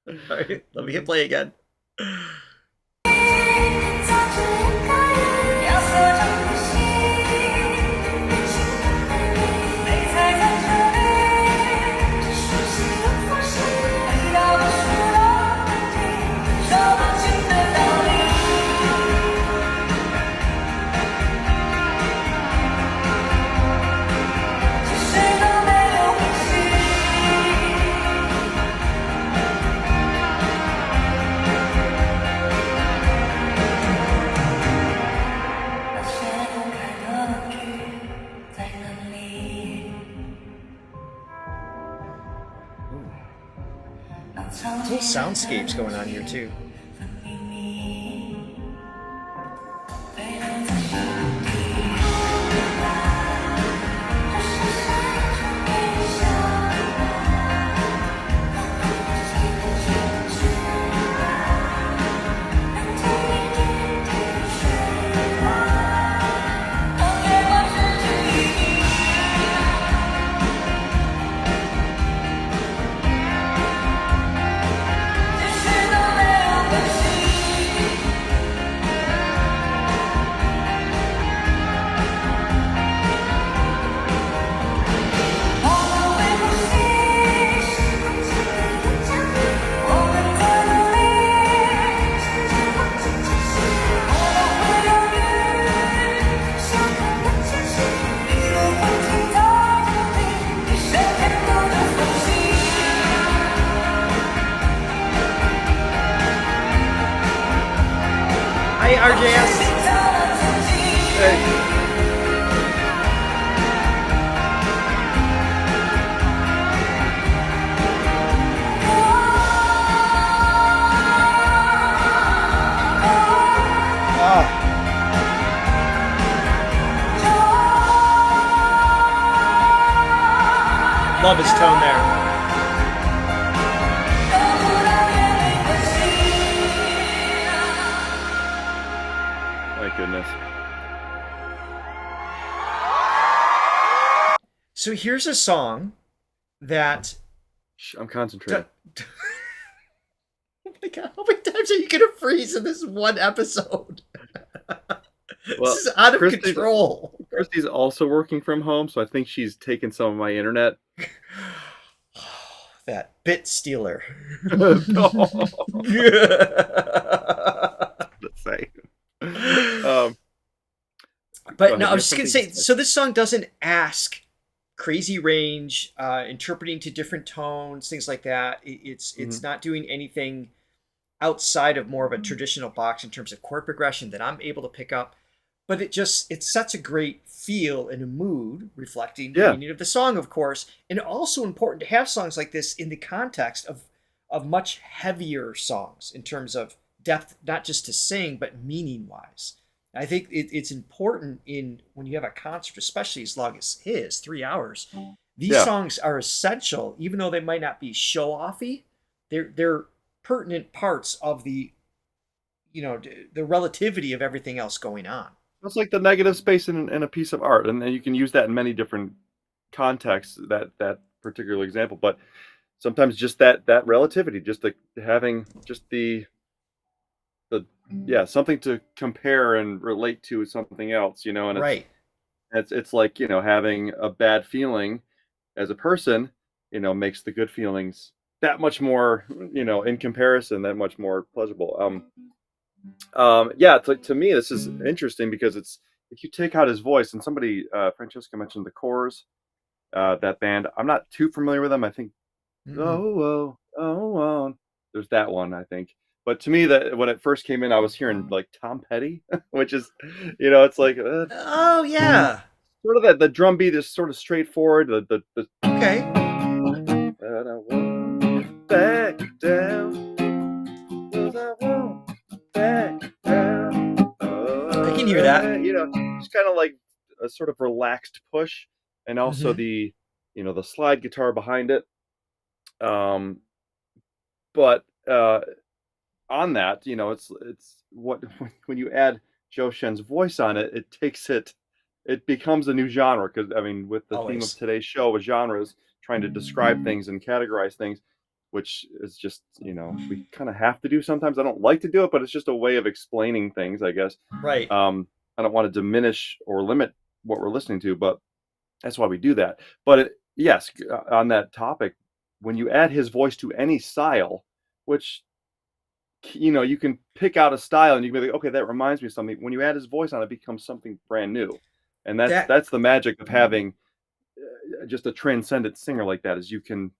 All right, let me hit play again. Cool soundscapes going on here too. Hey, RJS. Hey. Love his tone there. My goodness. So here's a song that I'm concentrating. Oh my God, how many times are you gonna freeze in this one episode? Well, this is out of control. Christy's also working from home, so I think she's taken some of my internet. That bit stealer. Let's say. But no, I was just gonna say. So this song doesn't ask crazy range, interpreting to different tones, things like that. It's not doing anything outside of more of a traditional box in terms of chord progression that I'm able to pick up. But it sets a great feel and a mood, reflecting the meaning of the song, of course. And also important to have songs like this in the context of much heavier songs in terms of depth, not just to sing, but meaning-wise. I think it's important when you have a concert, especially as long as his, 3 hours. These songs are essential, even though they might not be show-offy. They're pertinent parts of the relativity of everything else going on. It's like the negative space in a piece of art, and you can use that in many different contexts. That particular example, but sometimes just that relativity, just having just the something to compare and relate to something else, and it's like having a bad feeling as a person, makes the good feelings that much more, in comparison, that much more pleasurable. It's like, to me, this is interesting because it's, if you take out his voice, and somebody, Francesca mentioned the Corrs, that band. I'm not too familiar with them. I think, there's that one, I think. But to me, that when it first came in, I was hearing like Tom Petty, which is, it's like, sort of that the drum beat is sort of straightforward. The okay. And I won't back down, 'cause I won't back down. I can hear that. Just kind of like a sort of relaxed push, and also the slide guitar behind it. But on that, it's what, when you add Zhou Shen's voice on it, it becomes a new genre. Because with the theme of today's show, with genres, trying to describe things and categorize things, which is just, we kind of have to do sometimes. I don't like to do it, but it's just a way of explaining things, I guess. Right. I don't want to diminish or limit what we're listening to, but that's why we do that. But yes, on that topic, when you add his voice to any style, which, you can pick out a style and you can be like, okay, that reminds me of something. When you add his voice on, it becomes something brand new. And that's the magic of having just a transcendent singer like that, is you can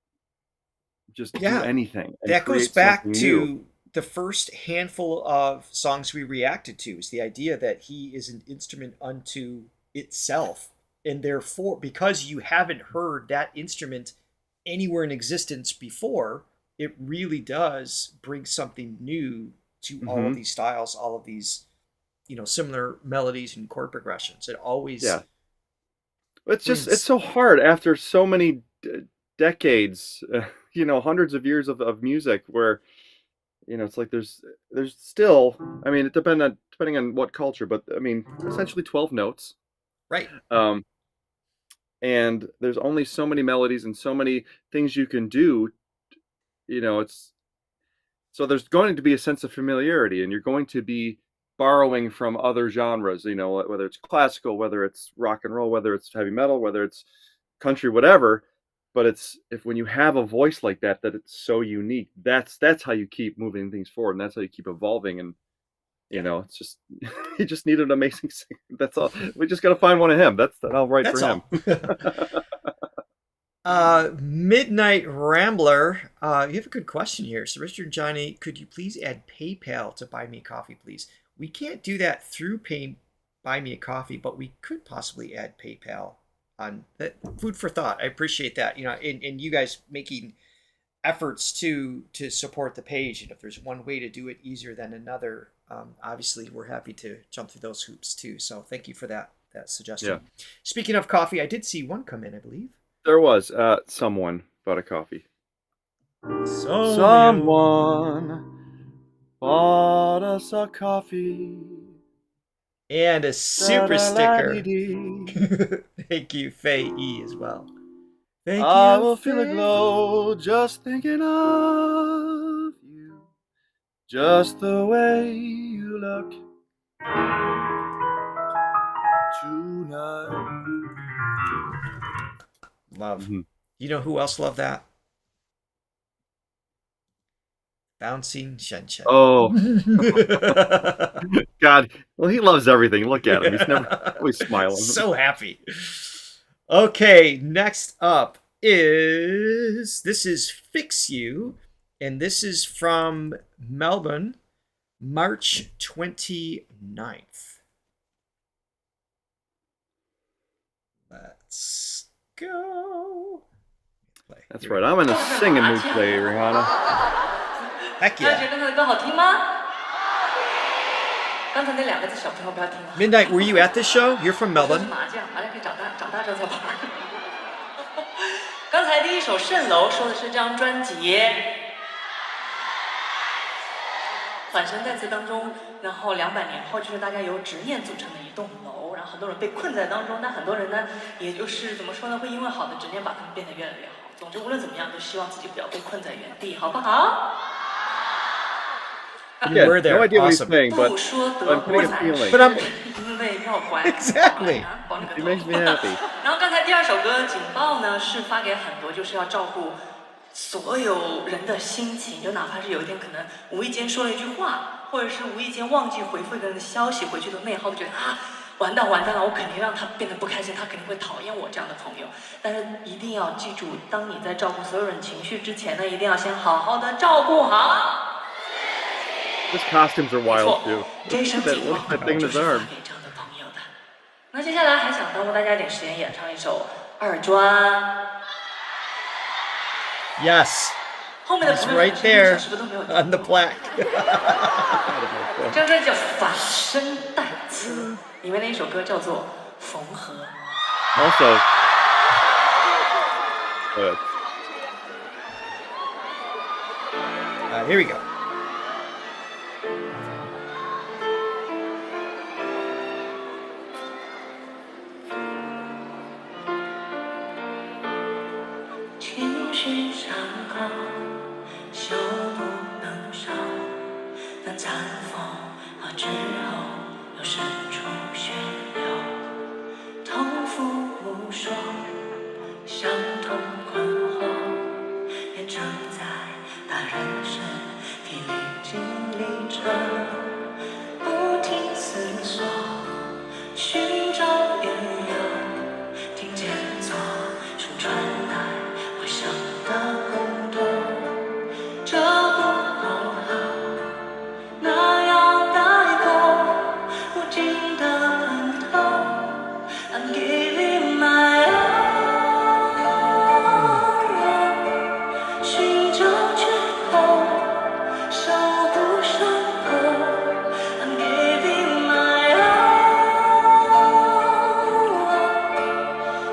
just do anything. And that goes back to new. The first handful of songs we reacted to, is the idea that he is an instrument unto itself. And therefore, because you haven't heard that instrument anywhere in existence before, it really does bring something new to all of these styles, all of these, similar melodies and chord progressions. It always, it's so hard after so many decades, hundreds of years of music, where, it's like there's still, it depending on what culture, but essentially 12 notes, right? And there's only so many melodies and so many things you can do. So there's going to be a sense of familiarity, and you're going to be borrowing from other genres, whether it's classical, whether it's rock and roll, whether it's heavy metal, whether it's country, whatever. But when you have a voice like that it's so unique, that's how you keep moving things forward, and that's how you keep evolving. And it's just, you just need an amazing singer. That's all. We just got to find one of him. I'll write for him. Midnight Rambler, you have a good question here. So Richard and Johnny, could you please add PayPal to Buy Me a Coffee, please? We can't do that through Buy Me a Coffee, but we could possibly add PayPal on that. Food for thought. I appreciate that. And you guys making efforts to support the page. And if there's one way to do it easier than another, obviously we're happy to jump through those hoops too. So thank you for that suggestion. Yeah. Speaking of coffee, I did see one come in, I believe. There was someone bought a coffee. Someone bought us a coffee. and a super sticker. Da-da-la-dee-dee. Thank you, Faye E, as well. Thank I you, will feel a Faye. glow just thinking of you, just the way you look tonight. Love. Mhm. You know who else loved that? Bouncing Shen Shen. Oh, God. Well, he loves everything. Look at him. He's always smiling. So happy. Okay, next up is Fix You, and this is from Melbourne, March 29th. Let's go. Play. That's right. I'm in a singing mood today, Rihanna. Heck 大家觉 yeah. 得刚才的歌好听吗？刚才那2个字小朋友不要听啊。 Midnight, were you at this show? You're from 都是 Melbourne. 麻将，麻将可以长大之后再玩。刚才第一首《蜃楼》说的是这张专辑，缓声在词当中，然后200年后就是大家由执念组成的一栋楼，然后很多人被困在当中，但很多人呢，也就是怎么说呢，会因为好的执念把他们变得越来越好。总之，无论怎么样，都希望自己不要被困在原地，好不好？ You were there. No idea what he's Awesome. saying, but 不说 I'm 德国 getting a 才 feeling. 因为要管 Exactly. 保你个 He 头 makes me happy. 然后刚才第2首歌《警报》呢，是发给很多就是要照顾所有人的心情，就哪怕是有一天可能无意间说了一句话，或者是无意间忘记回复一个人的消息，回去都内耗，觉得啊，完蛋了，我肯定让他变得不开心，他肯定会讨厌我这样的朋友。但是一定要记住，当你在照顾所有人情绪之前呢，一定要先好好的照顾好。 His costumes are wild, too. 这一声警报 Look at that thing in 就 his 是发 arm. 给这样的朋友的。那接下来还想耽误大家一点时间，演唱一首《二专》。 Yes. 后面的 He's 朋友 right there 是不是都没有听 on the 过？ plaque. 这张专辑叫《反声代词》，里面的一首歌叫做《缝合》。 Also, Here we go. 情绪伤口，修不能少，但残缝好之后，又渗出血流，痛苦无说，伤痛困惑，也正在大人身体里经历着，不停思索，寻找缘由，听见左处传来回声的鼓动，这不够好，那要带过无尽的疼痛。I'm giving my all，寻找缺口，守护伤口。I'm giving my all，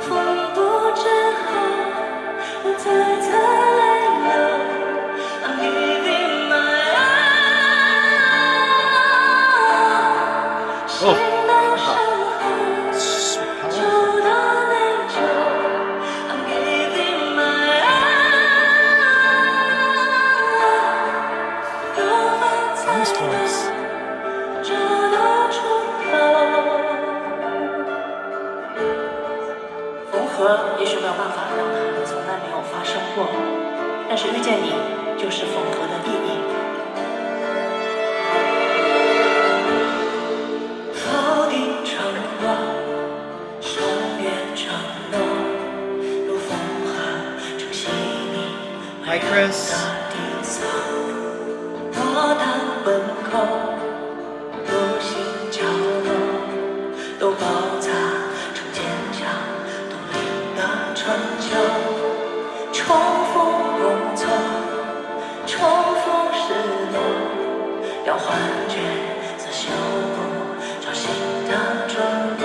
缝补之后，我再次泪流。I'm giving my all，谁能守候，就到内疚。I'm giving my all，有爱才能找到出口。缝合也许没有办法让它从来没有发生过，但是遇见你就是缝合的意义。头顶承诺，手越承诺，如缝合成细腻 Hi, Chris. 的底色，多大奔口，如心角落，都包扎成坚强独立的春秋。重复工作，重复失落，要幻觉则修补，找新的准落。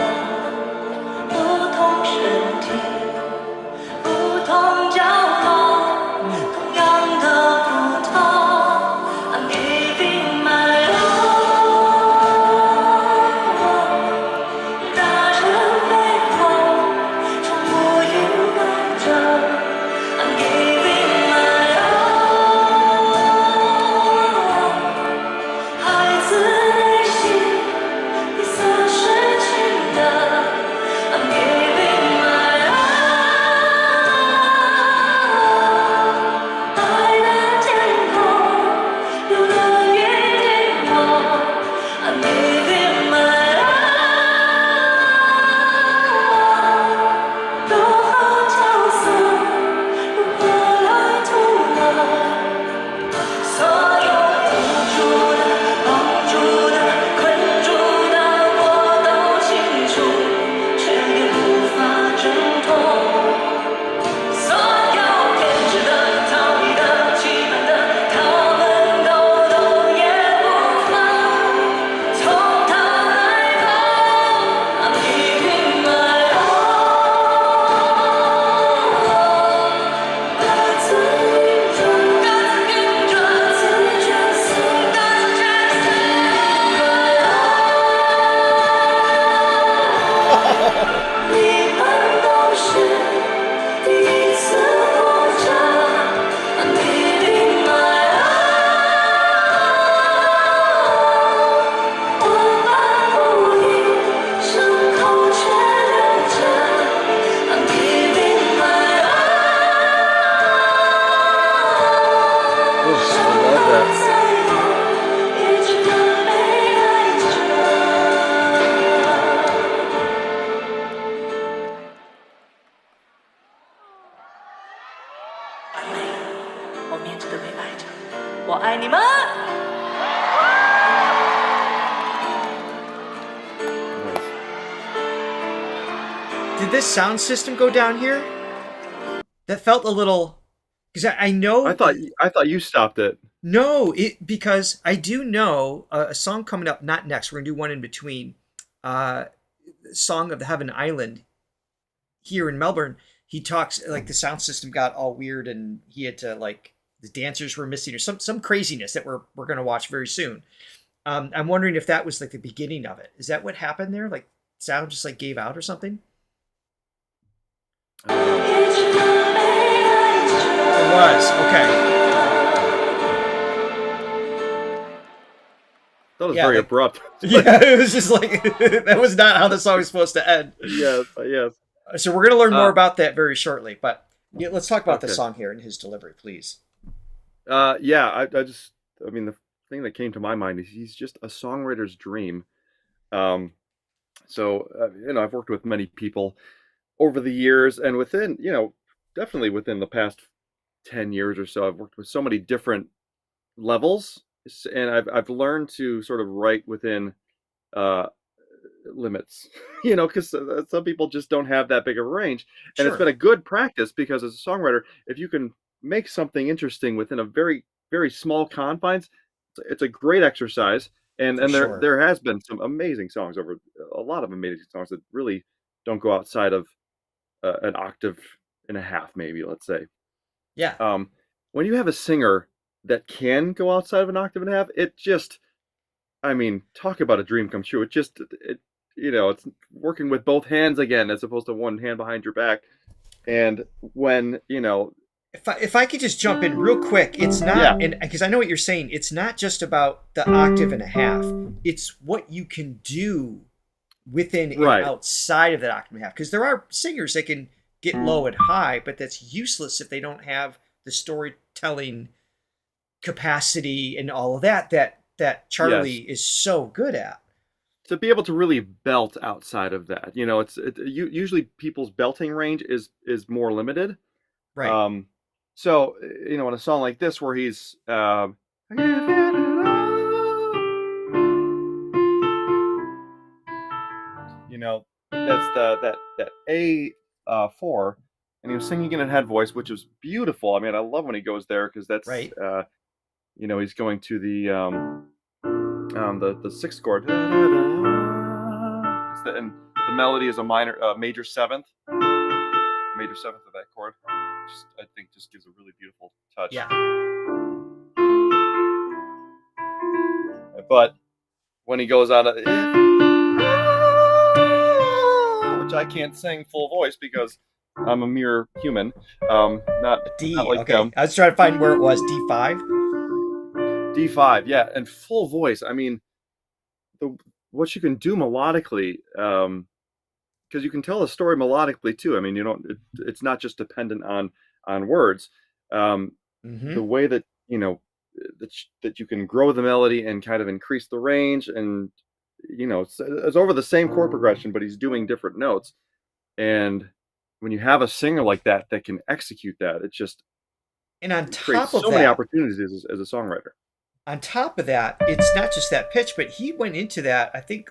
不同身体，不完美，我们一直都被爱着，我爱你们。Did this sound system go down here? That felt a little, because I know. I thought you stopped it. No, because I do know a song coming up. Not next. We're gonna do one in between. Song of the Heaven Island. Here in Melbourne, he talks like the sound system got all weird, and he had to like the dancers were missing or some craziness that we're gonna watch very soon. I'm wondering if that was like the beginning of it. Is that what happened there? Like sound just like gave out or something? It was okay. That was very abrupt. Yeah, it was just like that was not how the song was supposed to end. Yes. So we're gonna learn more about that very shortly. But yeah, let's talk about the song here and his delivery, please. I mean, the thing that came to my mind is he's just a songwriter's dream. I've worked with many people over the years, and within, definitely within the past 10 years or so, I've worked with so many different levels, and I've learned to sort of write within limits, because some people just don't have that big of a range. And It's been a good practice, because as a songwriter, if you can make something interesting within a very, very small confines, it's a great exercise. And there has been some amazing songs, a lot of amazing songs that really don't go outside of an octave and a half, maybe, let's say. Yeah. When you have a singer that can go outside of an octave and a half, it just, I mean, talk about a dream come true. It's working with both hands again, as opposed to one hand behind your back. And when, if I could just jump in real quick, it's not, and because I know what you're saying, it's not just about the octave and a half. It's what you can do within and outside of that octave and a half. Because there are singers that can get low and high, but that's useless if they don't have the storytelling capacity and all of that Charlie is so good at. To be able to really belt outside of that, usually people's belting range is more limited. Right. So, in a song like this where he's that's that A4, and he was singing in a head voice, which was beautiful. I mean, I love when he goes there, because that's right. He's going to the sixth chord, and the melody is a major seventh of that chord. I think just gives a really beautiful touch. Yeah. But when he goes out of which I can't sing full voice because I'm a mere human. Not D. Not like okay. them. I was trying to find where it was. D5. D5, yeah, and full voice. I mean, what you can do melodically, because you can tell a story melodically too. I mean, it's not just dependent on words. The way that that you can grow the melody and kind of increase the range, and it's over the same chord progression, but he's doing different notes. And when you have a singer like that can execute that, it just on top of so many opportunities as a songwriter. On top of that, it's not just that pitch, but he went into that, I think,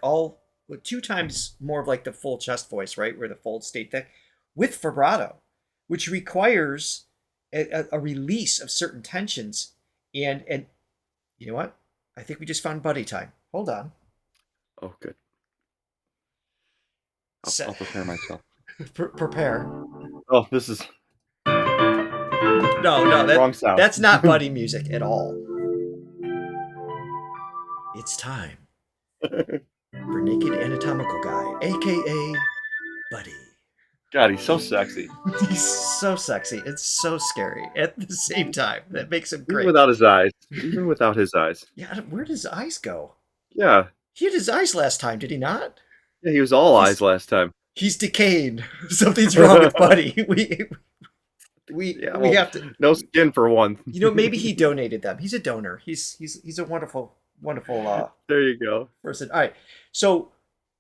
two times more of like the full chest voice, right? Where the fold stayed thick, with vibrato, which requires a release of certain tensions. And you know what? I think we just found buddy time. Hold on. Oh, good. I'll prepare myself. Prepare. Oh, this is... No, wrong sound. That's not buddy music at all. It's time for Naked Anatomical Guy, a.k.a. Buddy. God, he's so sexy. He's so sexy. It's so scary at the same time. That makes him great. Even without his eyes. Even without his eyes. Yeah, where did his eyes go? Yeah. He had his eyes last time, did he not? Yeah, he was all eyes last time. He's decaying. Something's wrong with Buddy. We have to. No skin for one. Maybe he donated them. He's a donor. He's a wonderful there you go. person. All right. So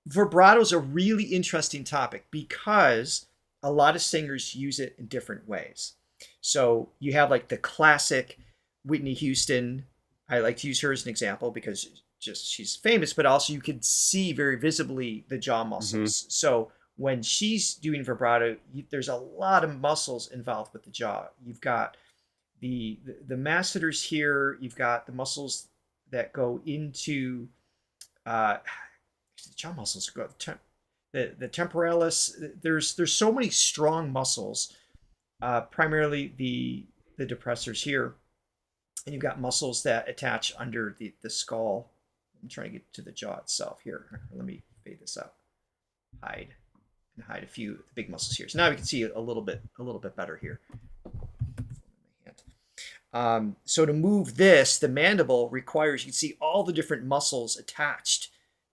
vibrato is a really interesting topic because a lot of singers use it in different ways. So you have like the classic Whitney Houston. I like to use her as an example because just she's famous, but also you can see very visibly the jaw muscles. So when she's doing vibrato, there's a lot of muscles involved with the jaw. You've got the masseters here. You've got the muscles that go into the jaw muscles. The temporalis. There's so many strong muscles. Primarily the depressors here, and you've got muscles that attach under the skull. I'm trying to get to the jaw itself here. Let me fade this out. Hide a few of the big muscles here. So now we can see a little bit better here. So to move this, the mandible requires, you can see all the different muscles attached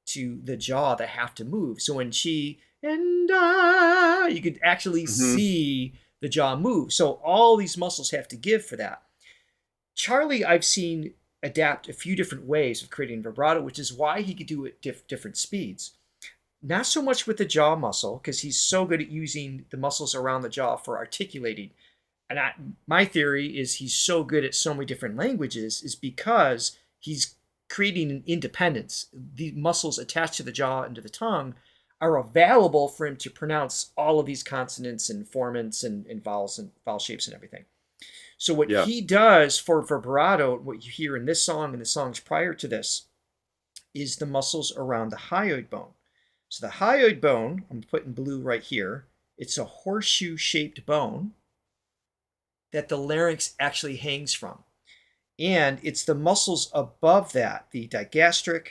to the jaw that have to move. So when she and I, you could actually see the jaw move. So all these muscles have to give for that. Charlie, I've seen adapt a few different ways of creating vibrato, which is why he could do it different speeds. Not so much with the jaw muscle, because he's so good at using the muscles around the jaw for articulating. And my theory is he's so good at so many different languages is because he's creating an independence. The muscles attached to the jaw and to the tongue are available for him to pronounce all of these consonants and formants and vowels and vowel shapes and everything. So what he does for vibrato, what you hear in this song and the songs prior to this, is the muscles around the hyoid bone. So the hyoid bone, I'm putting blue right here, it's a horseshoe-shaped bone that the larynx actually hangs from. And it's the muscles above that, the digastric,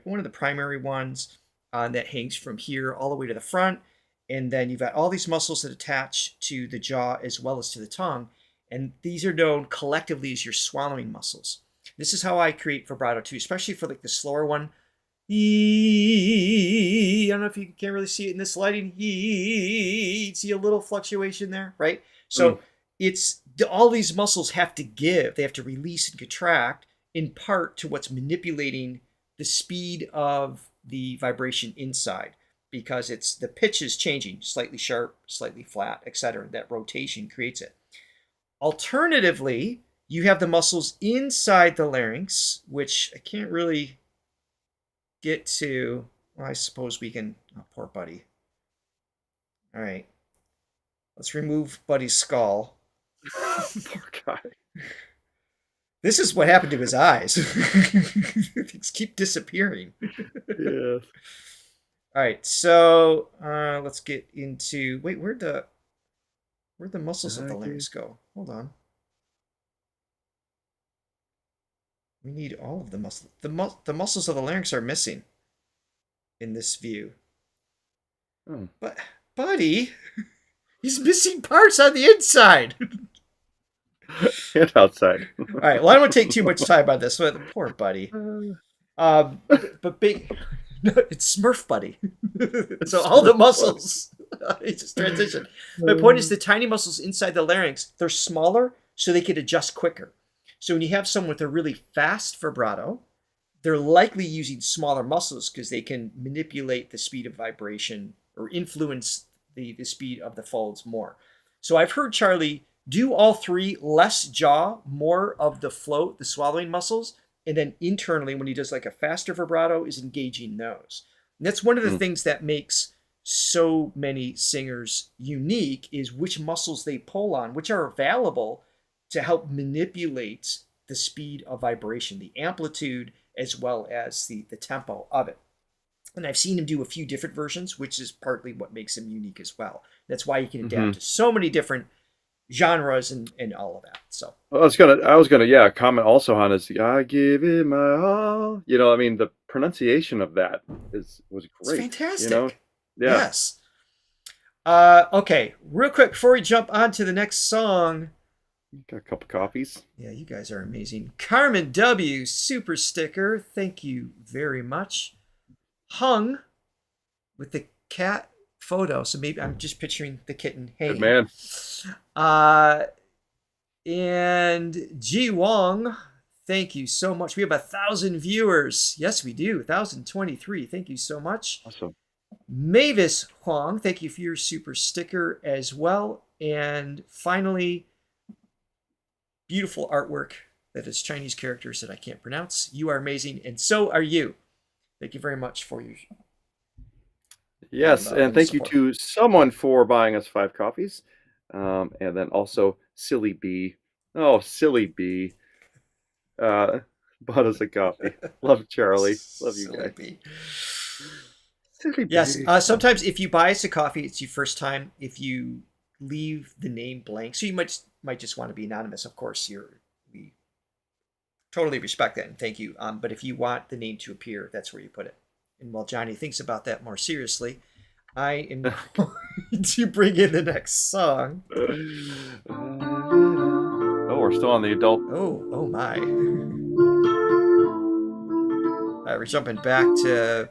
one of the primary ones, that hangs from here all the way to the front. And then you've got all these muscles that attach to the jaw as well as to the tongue. And these are known collectively as your swallowing muscles. This is how I create vibrato too, especially for like the slower one. I don't know if you can't really see it in this lighting. See a little fluctuation there, right? So it's all these muscles have to give. They have to release and contract in part to what's manipulating the speed of the vibration inside, because it's the pitch is changing, slightly sharp, slightly flat, etc. That rotation creates it. Alternatively, you have the muscles inside the larynx, which I can't really get to. Well, I suppose we can. Oh, poor Buddy. All right. Let's remove Buddy's skull. Poor guy. This is what happened to his eyes. Things keep disappearing. Yeah. All right. So let's get into. Wait, where'd the muscles of the larynx go? Hold on. We need all of the muscles. The muscles of the larynx are missing in this view. But Buddy, he's missing parts on the inside. And outside. All right. Well, I don't want to take too much time on this. But poor Buddy. But big. No, it's Smurf Buddy. So all the muscles. It's just transition. My point is the tiny muscles inside the larynx, they're smaller so they can adjust quicker. So when you have someone with a really fast vibrato, they're likely using smaller muscles because they can manipulate the speed of vibration or influence the speed of the folds more. So I've heard Charlie do all three, less jaw, more of the float, the swallowing muscles, and then internally when he does like a faster vibrato is engaging those. And that's one of the things that makes so many singers unique is which muscles they pull on, which are available to help manipulate the speed of vibration, the amplitude, as well as the tempo of it. And I've seen him do a few different versions, which is partly what makes him unique as well. That's why he can adapt to so many different genres and all of that. So I was gonna comment also on is I give it my all. You know, I mean the pronunciation of that was great. It's fantastic. You know? Yeah. Yes. Okay, real quick before we jump on to the next song. Got a couple copies. Yeah, you guys are amazing. Carmen W. Super sticker. Thank you very much. Hung with the cat photo. So maybe I'm just picturing the kitten. Hey. Good man. And Ji Wong. Thank you so much. We have 1,000 viewers. Yes, we do. 1,023. Thank you so much. Awesome. Mavis Huang. Thank you for your super sticker as well. And finally, beautiful artwork that is Chinese characters that I can't pronounce. You are amazing, and so are you. Thank you very much for your... Yes, and thank you to someone for buying us 5 coffees. And then also Silly B. Oh, Silly B. Bought us a coffee. Love Charlie. Love you guys. Silly B. Yes, sometimes if you buy us a coffee, it's your first time. If you leave the name blank, so you might just want to be anonymous. Of course, we totally respect that and thank you. But if you want the name to appear, that's where you put it. And while Johnny thinks about that more seriously, I am going to bring in the next song. Oh, we're still on the adult. Oh my. All right, we're jumping back to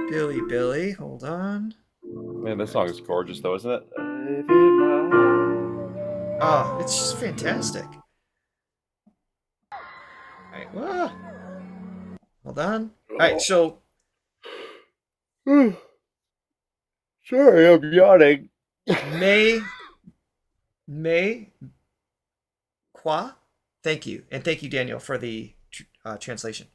Billy. Hold on. Man, this song is gorgeous, though, isn't it? Oh, it's just fantastic. All right, hold on. All right, so... Sorry, I'm yawning. May Kwa? Thank you. And thank you, Daniel, for the translation.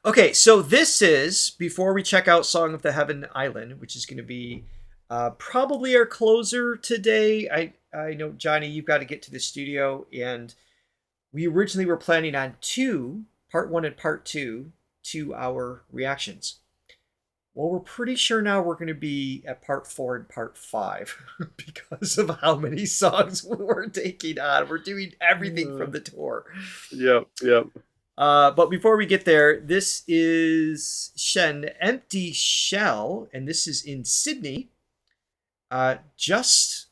Okay, so this is, before we check out Song of the Heaven Island, which is going to be probably our closer today. I know, Johnny, you've got to get to the studio, and we originally were planning on 2, part 1 and part 2, 2-hour reactions. Well, we're pretty sure now we're going to be at part 4 and part 5 because of how many songs we're taking on. We're doing everything from the tour. Yep. But before we get there, this is Shen, Empty Shell, and this is in Sydney just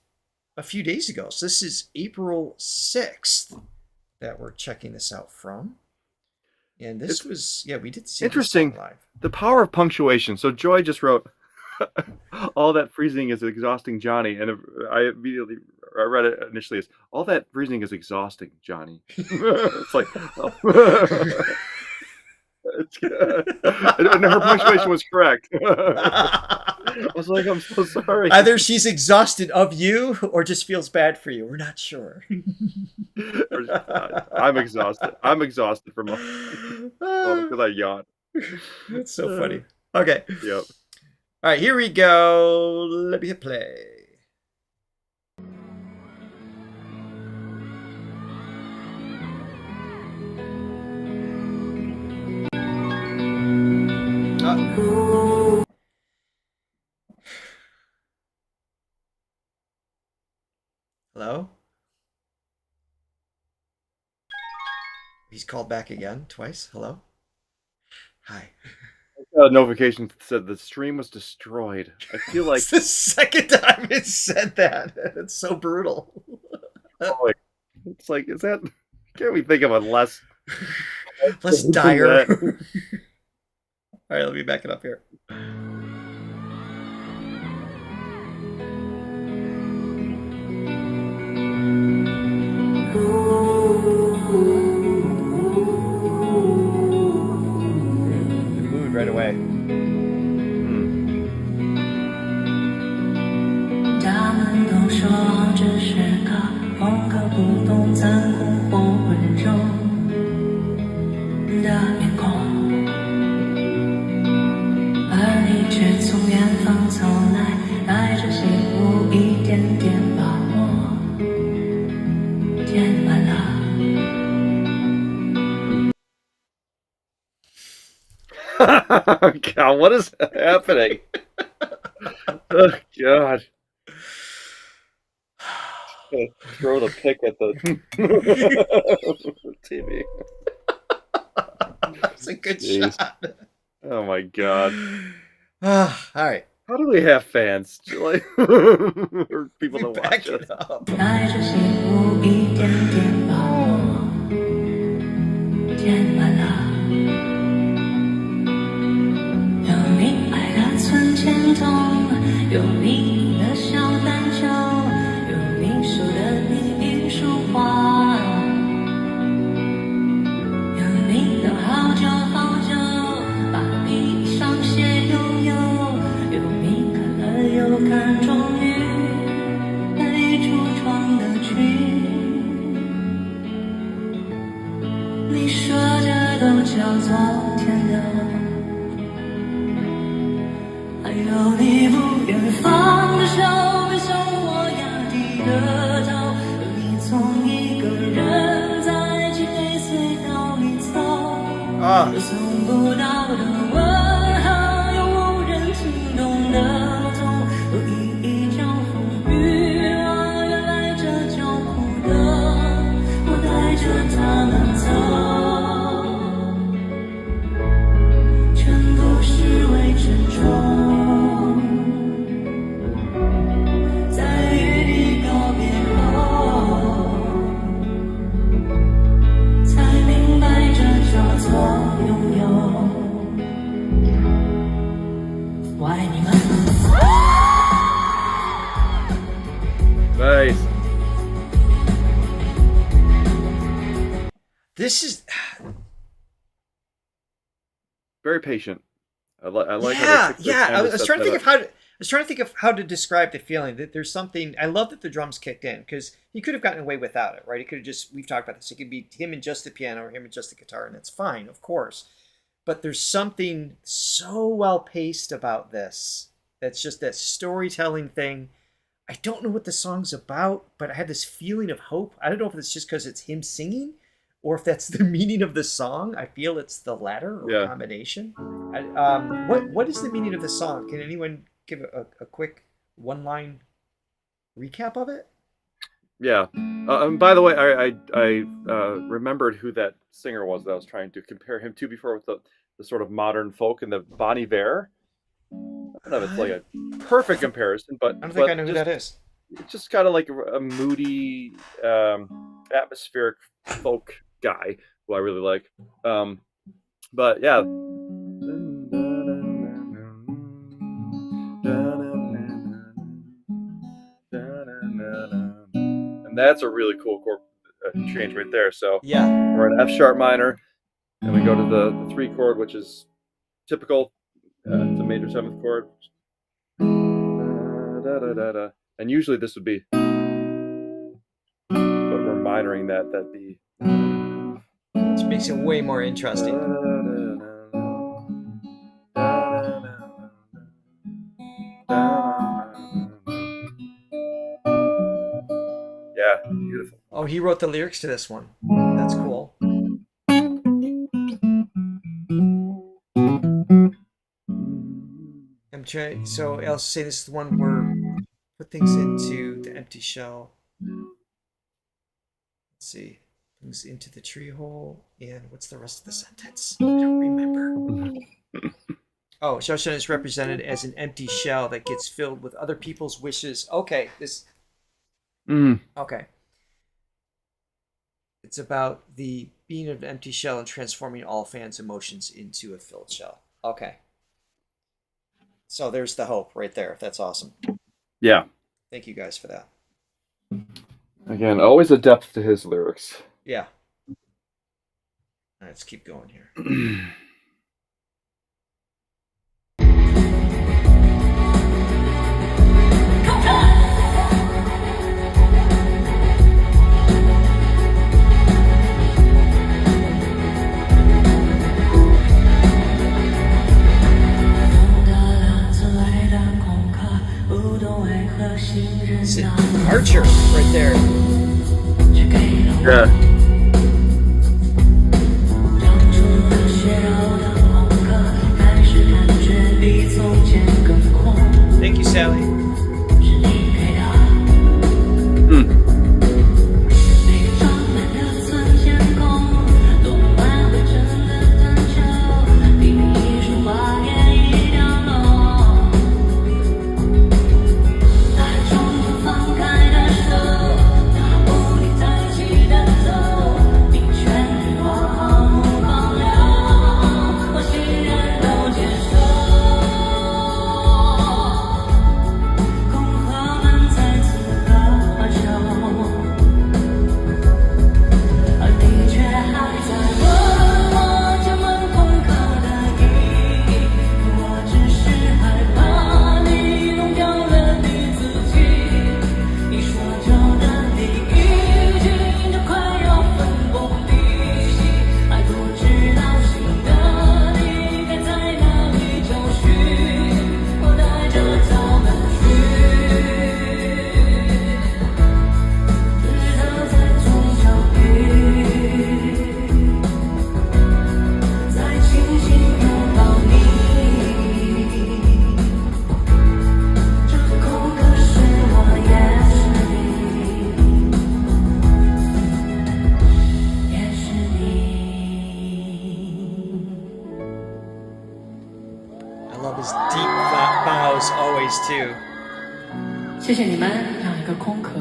a few days ago. So this is April 6th that we're checking this out from. And this was, we did see interesting. This live. The power of punctuation. So Joy just wrote, all that freezing is exhausting, Johnny. And I read it initially as, all that freezing is exhausting, Johnny. It's like, it's good. And her punctuation was correct. I was like, I'm so sorry. Either she's exhausted of you or just feels bad for you. We're not sure. I'm exhausted. I'm exhausted from because I yawned. That's so funny. Okay. Yep. All right, here we go. Let me hit play. Hello? He's called back again, twice. Hello? Hi. A notification said the stream was destroyed. I feel like it's the second time it said that. It's so brutal. It's like, is that? Can't we think of a less dire? All right, let me back it up here. Right away. 他们都说这是个风格不动残酷或温柔的面孔，而你却从远方走来，带着幸福一点点把我填满了。God, what is happening? Oh, God. Throw the pick at the TV. That's a good shot. Oh, my God. All right. How do we have fans? Like, or people to watch us?带着幸福一点点把我填满了。存钱筒，有你的小单球，有你手的第一束花，有你的好久好久，把你上写悠悠，有你看了又看，终于像昨天的，还有你不远方的笑，被生活压低的头，有你从一个人在漆黑隧道里走，有从不到的问号，有无人听懂的痛，有一场风雨，我原来这叫苦的，我带着他们走，全都是为珍重，在与你告别后，才明白这叫做拥有。我爱你们。Nice. This is Very patient. I like yeah, how they yeah. I was set trying to that think of up. how to. I was trying to think of how to describe the feeling that there's something. I love that the drums kicked in because he could have gotten away without it, right? He could have just. We've talked about this. It could be him and just the piano, or him and just the guitar, and that's fine, of course. But there's something so well paced about this. That's just that storytelling thing. I don't know what the song's about, but I had this feeling of hope. I don't know if it's just because it's him singing, or if that's the meaning of the song. I feel it's the latter or Yeah. combination. What is the meaning of the song? Can anyone give a quick one-line recap of it? Yeah. And by the way, I remembered who that singer was that I was trying to compare him to before with the sort of modern folk and the Bon Iver. I don't know if it's like a perfect comparison, but I don't think I know who that is. It's just kind of like a moody, atmospheric folk guy who I really like. But yeah. And that's a really cool chord change right there. So Yeah. we're in F sharp minor, and we go to the 3 chord, which is typical. It's a major 7th chord. And usually this would be, but we're minoring that B. Which makes it way more interesting. Yeah, beautiful. Oh, he wrote the lyrics to this one. That's cool. I'm trying. So I'll say this is the one where put things into the empty shell. Let's see. Things into the tree hole. And what's the rest of the sentence? I don't remember. Oh, Zhou Shen is represented as an empty shell that gets filled with other people's wishes. Okay, this. Okay. It's about the being of an empty shell and transforming all fans' emotions into a filled shell. Okay. So there's the hope right there. That's awesome. Yeah. Thank you guys for that. Again, always a depth to his lyrics. Yeah. All right, let's keep going here. Archer, right there. Yeah. Thank you, Sally. always too. 谢谢你们，让一个空壳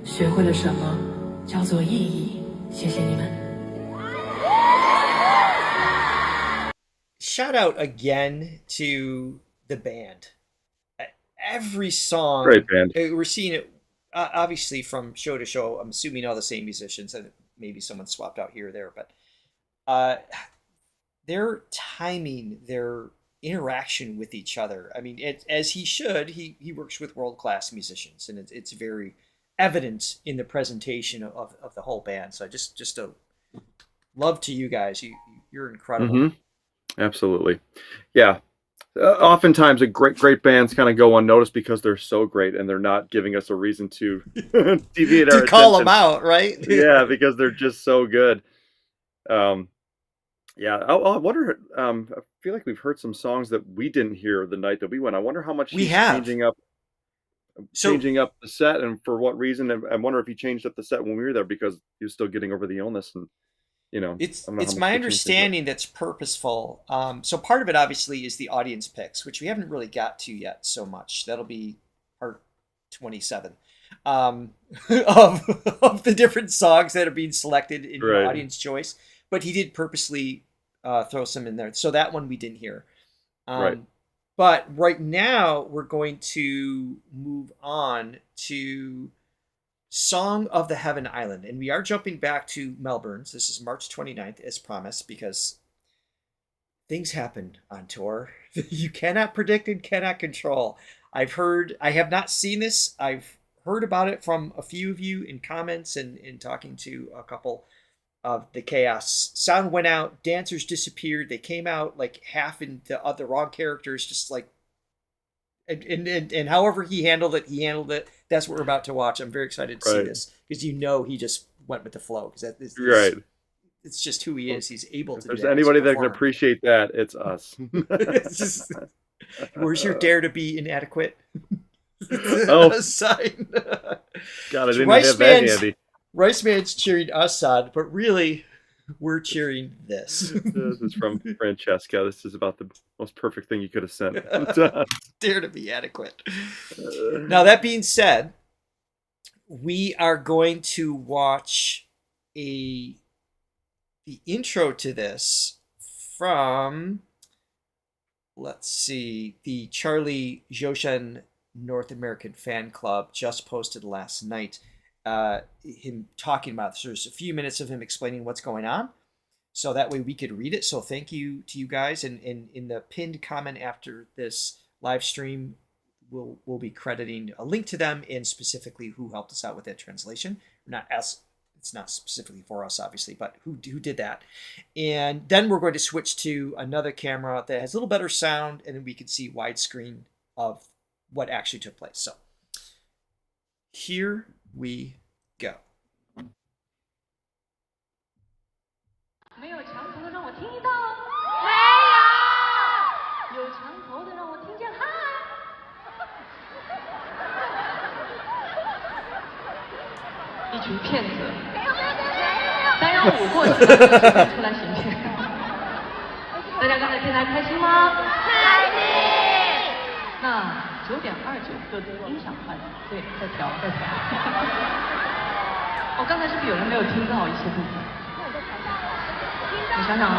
学会了什么叫做意义。谢谢你们。Shout out again to the band. Every song, Great band. We're seeing it obviously from show to show. I'm assuming all the same musicians, and maybe someone swapped out here or there, but their timing, their interaction with each other. I mean, as he should. He works with world-class musicians, and it's very evident in the presentation of the whole band. So just a love to you guys. You're incredible. Mm-hmm. Absolutely. Yeah. Oftentimes, great bands kind of go unnoticed because they're so great, and they're not giving us a reason to deviate our to call attention. them out, right? Yeah, because they're just so good. Yeah, I wonder. I feel like we've heard some songs that we didn't hear the night that we went. I wonder how much We he's have. changing up the set, and for what reason. And I wonder if he changed up the set when we were there because he was still getting over the illness, and It's I don't know how much my he changed it. understanding that's purposeful. So part of it obviously is the audience picks, which we haven't really got to yet so much. That'll be part 27 of the different songs that are being selected in Right. audience choice. But he did purposely throw some in there, so that one we didn't hear. Right. But right now we're going to move on to Song of the Heaven Island. And we are jumping back to Melbourne. This is March 29th, as promised, because things happen on tour. You cannot predict and cannot control. I have not seen this. I've heard about it from a few of you in comments and in talking to a couple of the chaos. Sound went out, dancers disappeared. They came out like half in the wrong characters, just like, and however he handled it. That's what we're about to watch. I'm very excited to see this because he just went with the flow because Right. It's just who he is. He's able to. If there's do that. anybody He's a that can performer. appreciate that, it's us. It's just, where's your dare to be inadequate? Oh. Sign. God, I didn't have that handy. Rice Man's cheering us on, but really, we're cheering this. This is from Francesca. This is about the most perfect thing you could have sent. Dare to be adequate. Now, that being said, we are going to watch the intro to this from, let's see, the Charlie Zhou Shen North American Fan Club just posted last night. Him talking about this. There's a few minutes of him explaining what's going on, so that way we could read it. So thank you to you guys, and in the pinned comment after this live stream, we'll be crediting a link to them and specifically who helped us out with that translation. Not us. It's not specifically for us, obviously, but who did that. And then we're going to switch to another camera that has a little better sound, and then we can see widescreen of what actually took place. So here we go. 没有墙头的让我听到，没有，有墙头的让我听见嗨。一群骗子，当然我过去了，出来行骗。大家刚才电台开心吗？开心。那9.29各自音响换对，再调。哦，刚才是不是有人没有听到一些部分？我想想啊。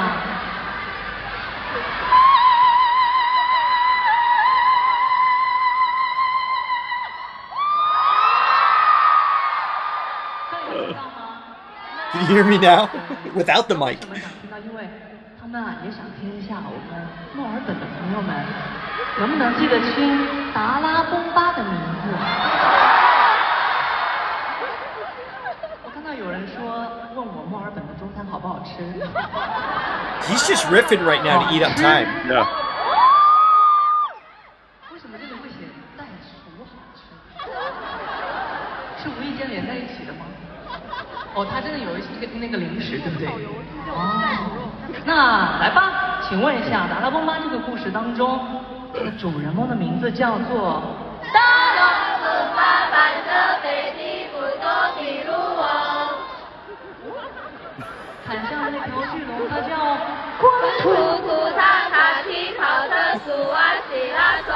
Can you hear me now? Without the mic. 因为他们啊也想听一下我们墨尔本的朋友们能不能记得清达拉崩巴的名字。我看到有人说问我墨尔本的中餐好不好吃。He's just riffing right now to eat up time. Yeah. 为什么这里会写袋鼠好吃？是无意间连在一起的吗？哦，它真的有一个那个零食，对不对？哦，那来吧，请问一下，达拉崩巴这个故事当中，这个主人公的名字叫做达拉崩巴反射飞机不多提鲁王。看向那条巨龙，它叫滚土土塔塔踢草的苏瓦西拉松。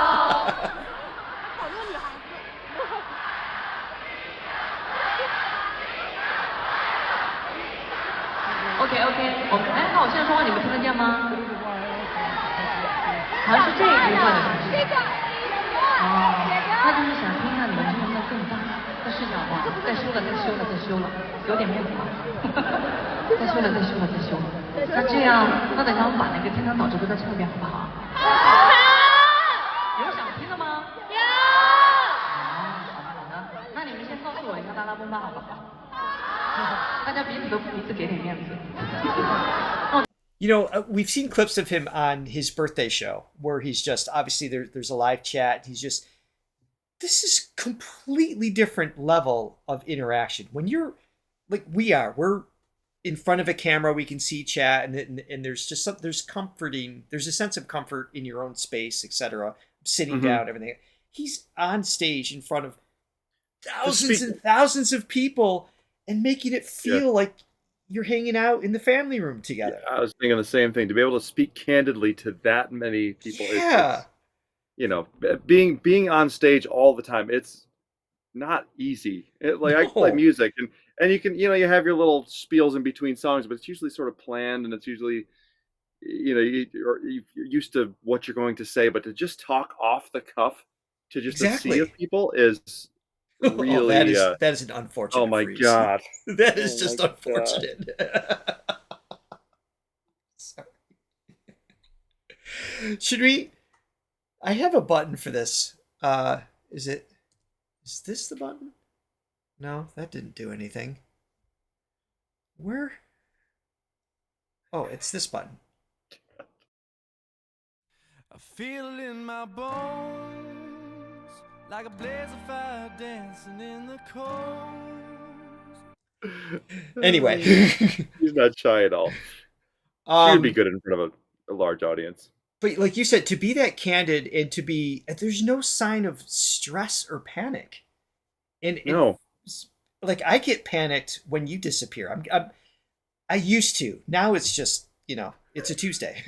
OK， 我们那我现在说话你们听得见吗？好像是这一部分的同事。哦，他就是想听一下你们声音要更大，再试一下好不好？再修了，有点面子吧？再修了。那这样，那等一下我们把那个《天堂岛之歌》再唱一遍好不好？有想听的吗？有。好的。那你们先告诉我一下巴拉崩吧，好不好？大家彼此给点面子。You know, we've seen clips of him on his birthday show where he's just, obviously there's a live chat. He's just, this is completely different level of interaction. When you're like we're in front of a camera, we can see chat and there's just there's a sense of comfort in your own space, etc. Sitting down, everything. He's on stage in front of thousands and thousands of people and making it feel like you're hanging out in the family room together. I was thinking the same thing. To be able to speak candidly to that many people, yeah, you know, being on stage all the time, it's not easy. I play music, and you can, you have your little spiels in between songs, but it's usually sort of planned, and it's usually, you're used to what you're going to say, but to just talk off the cuff to just a sea of people is really that is an unfortunate. Oh my freeze. god, that is just unfortunate. Sorry. Should we? I have a button for this. Is this the button? No, that didn't do anything. Where? Oh, it's this button. I feel it in my bones, like a blaze of fire dancing in the cold. Anyway. He's not shy at all. He would be good in front of a large audience. But like you said, to be that candid and to be, there's no sign of stress or panic. And no. Like I get panicked when you disappear. I used to. Now it's just, it's a Tuesday.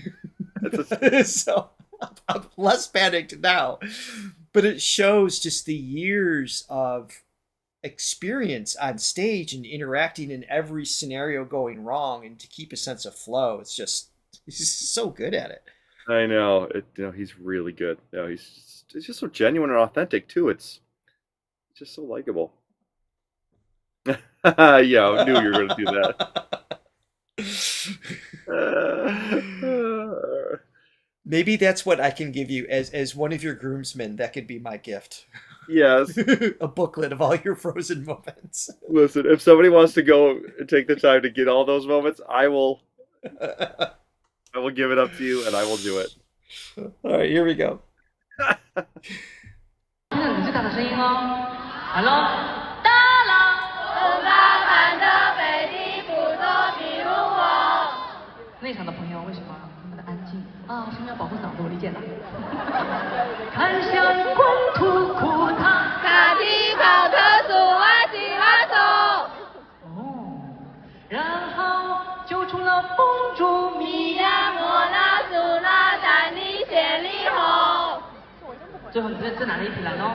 So I'm less panicked now. But it shows just the years of experience on stage and interacting in every scenario going wrong, and to keep a sense of flow. He's just so good at it. I know. He's really good. He's just so genuine and authentic too. It's just so likable. Yeah, I knew you were going to do that. Maybe that's what I can give you as one of your groomsmen. That could be my gift. Yes. A booklet of all your frozen moments. Listen, if somebody wants to go and take the time to get all those moments, I will give it up to you and I will do it. All right, here we go. 听到你最大的声音哦，来喽！大浪风浪满的北地，不作比如我。内场的朋友为什么那么的安静啊？是因为要保护嗓子，我理解了。看向滚土苦汤，卡地跑特苏瓦吉拉走。哦，然后救出了公主米娅莫拉苏拉丹尼谢里后。最后你这哪里一起来喽？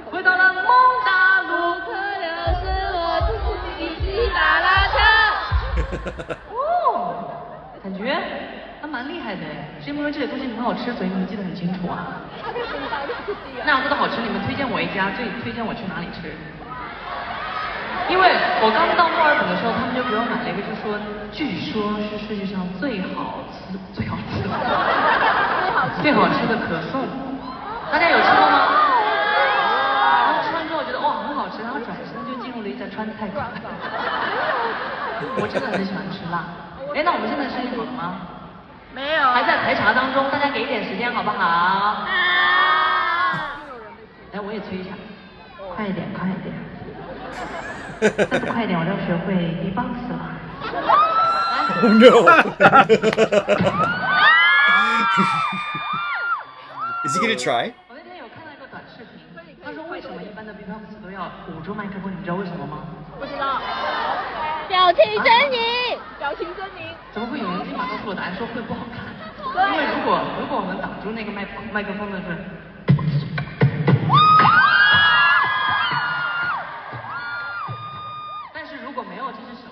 回到了蒙大陆，可能是我自己骑拉拉车。哦，感觉还蛮厉害的哎，是因为这里东西很好吃，所以你们记得很清楚啊。那样子的好吃，你们推荐我一家，最推荐我去哪里吃？因为我刚到墨尔本的时候，他们就给我买了一个，就说据说是世界上最好吃的可颂。大家有吃过吗？然后吃完之后觉得哇很好吃，然后转身就进入了一家川菜馆。我真的很喜欢吃辣。哎，那我们现在生意好了吗？没有，还在排查当中，大家给一点时间好不好？哎，我也催一下，快一点，快一点。再不快一点，我就学会 B-box 了。Oh no! Is he gonna try? 我那天有看到一个短视频，他说为什么一般的 B-box 都要捂住麦克风？你知道为什么吗？不知道。表情狰狞，表情狰狞。怎么会有人立马告诉我答案说会不好看？因为如果我们挡住那个麦克风的是。但是如果没有这只手，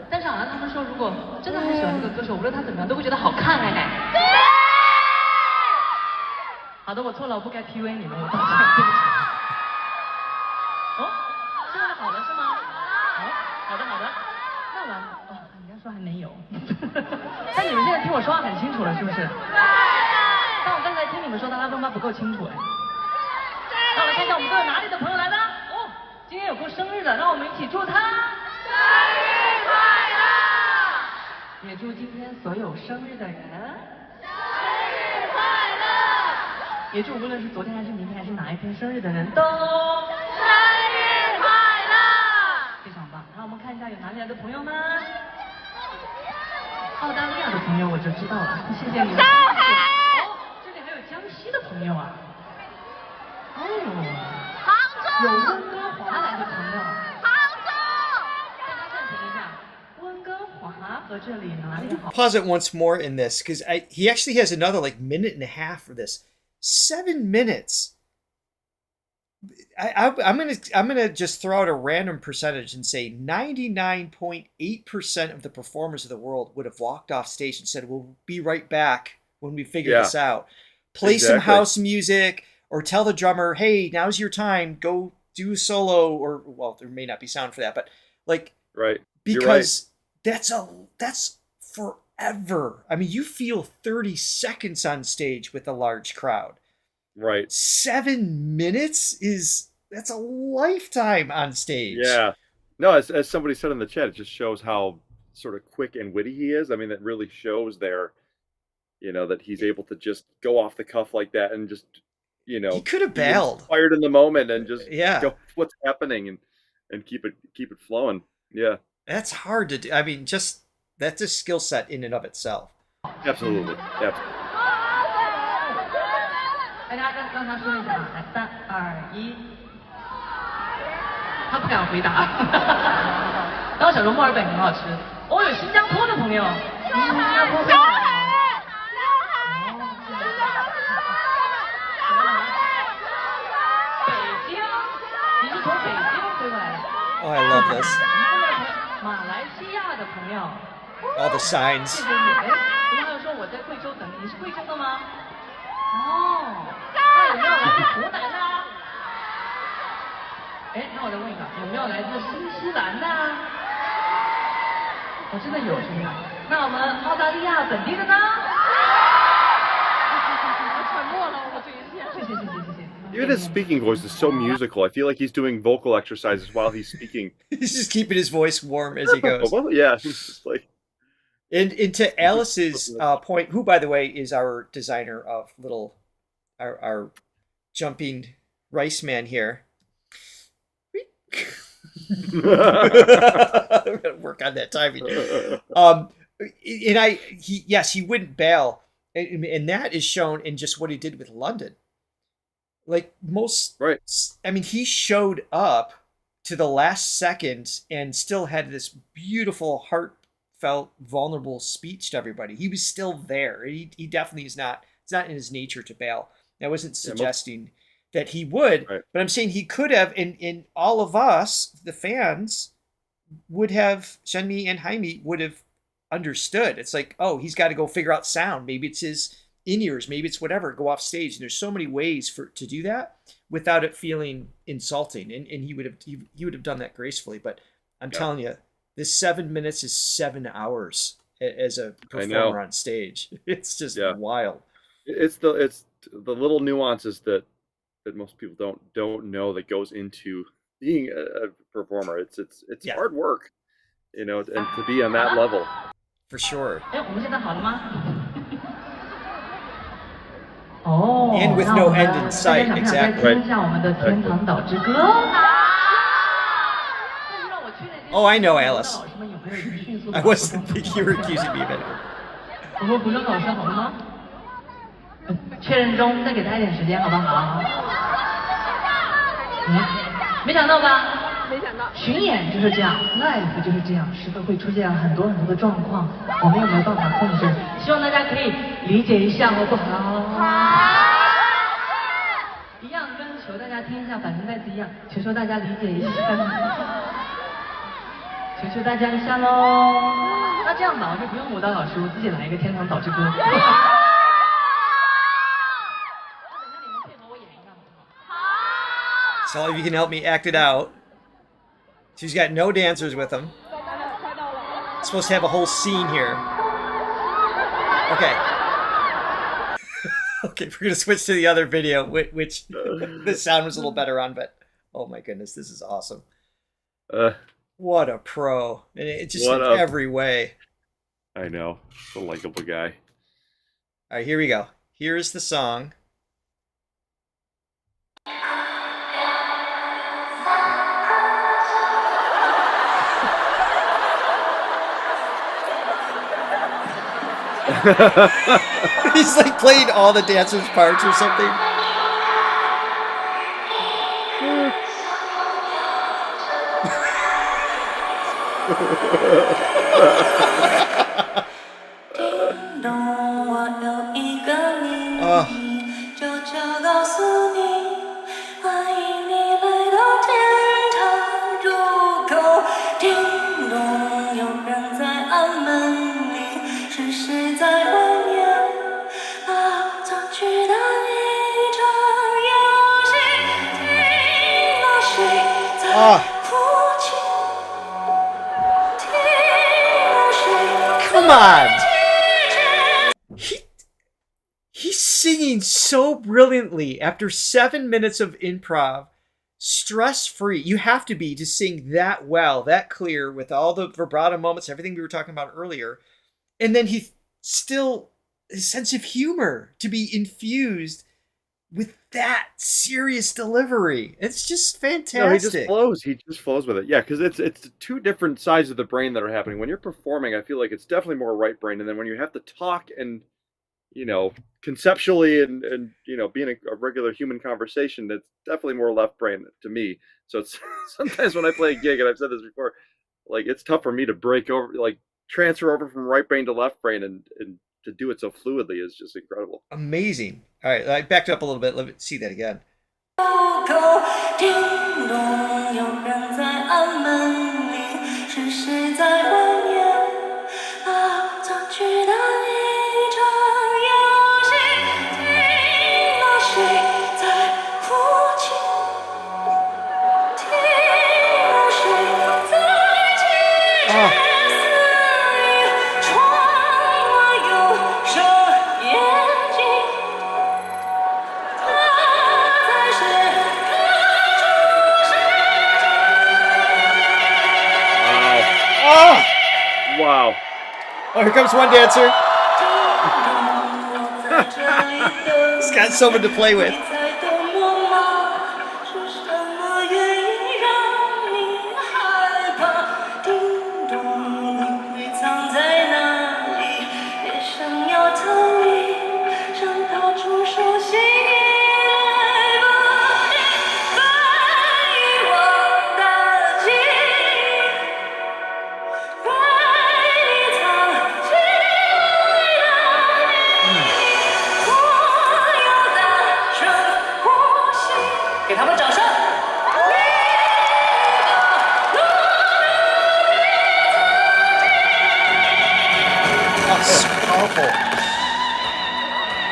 但是好像他们说，如果真的很喜欢这个歌手，无论他怎么样，都会觉得好看哎。好的，我错了，我不该 PUA 你们，我道歉，对不起。哦，现在好了是吗？哦，好的。那完了，哦，人家说还没有。但你们现在听我说话很清楚了，是不是？但我刚才听你们说的拉风巴不够清楚哎。那我来看一下我们都有哪里的朋友来的？哦，今天有过生日的，让我们一起祝他生日快乐！也祝今天所有生日的人生日快乐！也祝无论是昨天还是明天还是哪一天生日的人都生日快乐！非常棒。那我们看一下有哪里来的朋友呢？澳大利亚的朋友我就知道了，谢谢你们。哦，这里还有江西的朋友啊。哦，有温哥华来的朋友。大家暂停一下，温哥华和这里哪里好？ Pause it once more in this because he actually has another like minute and a half for this. 7 minutes. I'm gonna just throw out a random percentage and say 99.8% of the performers of the world would have walked off stage and said, "We'll be right back when we figure this out." Play some house music, or tell the drummer, "Hey, now's your time. Go do a solo." Or well, there may not be sound for that, but like because that's forever. I mean, you feel 30 seconds on stage with a large crowd. Right. 7 minutes that's a lifetime on stage. Yeah. No, as somebody said in the chat, it just shows how sort of quick and witty he is. I mean, that really shows there, that he's able to just go off the cuff like that and just, he could have bailed. Inspired in the moment and just go what's happening and keep it flowing. Yeah. That's hard to do. I mean, that's a skill set in and of itself. Absolutely. Yeah. 大家让他说一下啊，来3、2、1。他不敢回答。然后小时候墨尔本很好吃。哦，有新加坡的朋友。新加坡朋友。北京，你是从北京飞过来的。Oh, I love this. 马来西亚的朋友。All the signs. 谢谢你。哎，人家又说我在贵州等你，你是贵州的吗？哦，那有没有来自湖南的？哎，那我再问一个，有没有来自新西兰的？哦，真的有，真的。那我们澳大利亚本地的呢？我沉默了，我这一切。谢谢。Even his speaking voice is so musical. I feel like he's doing vocal exercises while he's speaking. He's just keeping his voice warm as he goes. Well, yeah, he's just like. And to Alice's point, who, by the way, is our designer of our jumping rice man here. I'm gonna work on that timing. He wouldn't bail, and that is shown in just what he did with London. Like most, right? I mean, he showed up to the last second and still had this beautiful, heartfelt, vulnerable speech to everybody. He was still there. He definitely is not. It's not in his nature to bail. I wasn't suggesting that he would, but I'm saying he could have, and all of us, the fans, would have, Shenmi and Jaime would have understood. It's like, oh, he's got to go figure out sound. Maybe it's his in-ears, maybe it's whatever, go off stage. And there's so many ways to do that without it feeling insulting. And he would have done that gracefully. But I'm telling you, this 7 minutes is 7 hours as a performer on stage. It's just wild. It's the little nuances that most people don't know that goes into being a performer. It's hard work, and to be on that level. For sure. 哎，我们现在好了吗？哦。And with no end in sight, exactly. 听一下我们的《天堂岛之歌》。Oh, I know, Alice. I wasn't thinking you were accusing me of it. 我们胡正老师好了吗？确认中，再给他一点时间，好不好？没想到吧？没想到。巡演就是这样 ，live 就是这样，时刻会出现很多的状况，我们又没有办法控制，希望大家可以理解一下，好不好？好。一样跟求大家家听一下，反正再次一样，求求大家理解一下，求求大家一下喽。那这样吧，我就不用舞蹈老师，我自己来一个《天堂岛之歌》。So if you can help me act it out. She's got no dancers with them. Supposed to have a whole scene here. Okay. Okay, we're gonna switch to the other video, which the sound was a little better on, but oh my goodness, this is awesome. What a pro. And it just in every way. I know. A likable guy. Alright, here we go. Here's the song. He's like playing all the dancers' parts or something. Come on! He's singing so brilliantly after 7 minutes of improv, stress-free. You have to be to sing that well, that clear, with all the vibrato moments, everything we were talking about earlier. And then he still, his sense of humor to be infused with that serious delivery. It's just fantastic. No, he just flows. He just flows with it. Yeah, because it's two different sides of the brain that are happening. When you're performing, I feel like it's definitely more right brain, and then when you have to talk and conceptually and being a regular human conversation, that's definitely more left brain to me. So it's sometimes when I play a gig, and I've said this before, like it's tough for me to break over, like transfer over from right brain to left brain, and to do it so fluidly is just incredible. Amazing. All right, I backed up a little bit. Let me see that again. Wow. Oh, here comes one dancer. He's got someone to play with.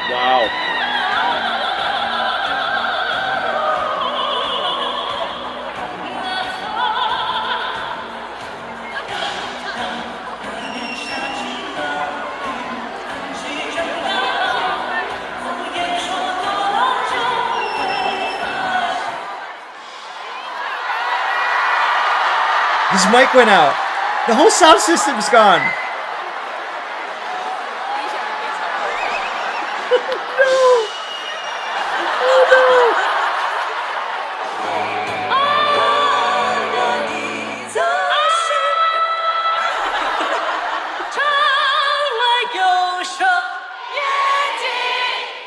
Wow. His mic went out. The whole sound system's gone.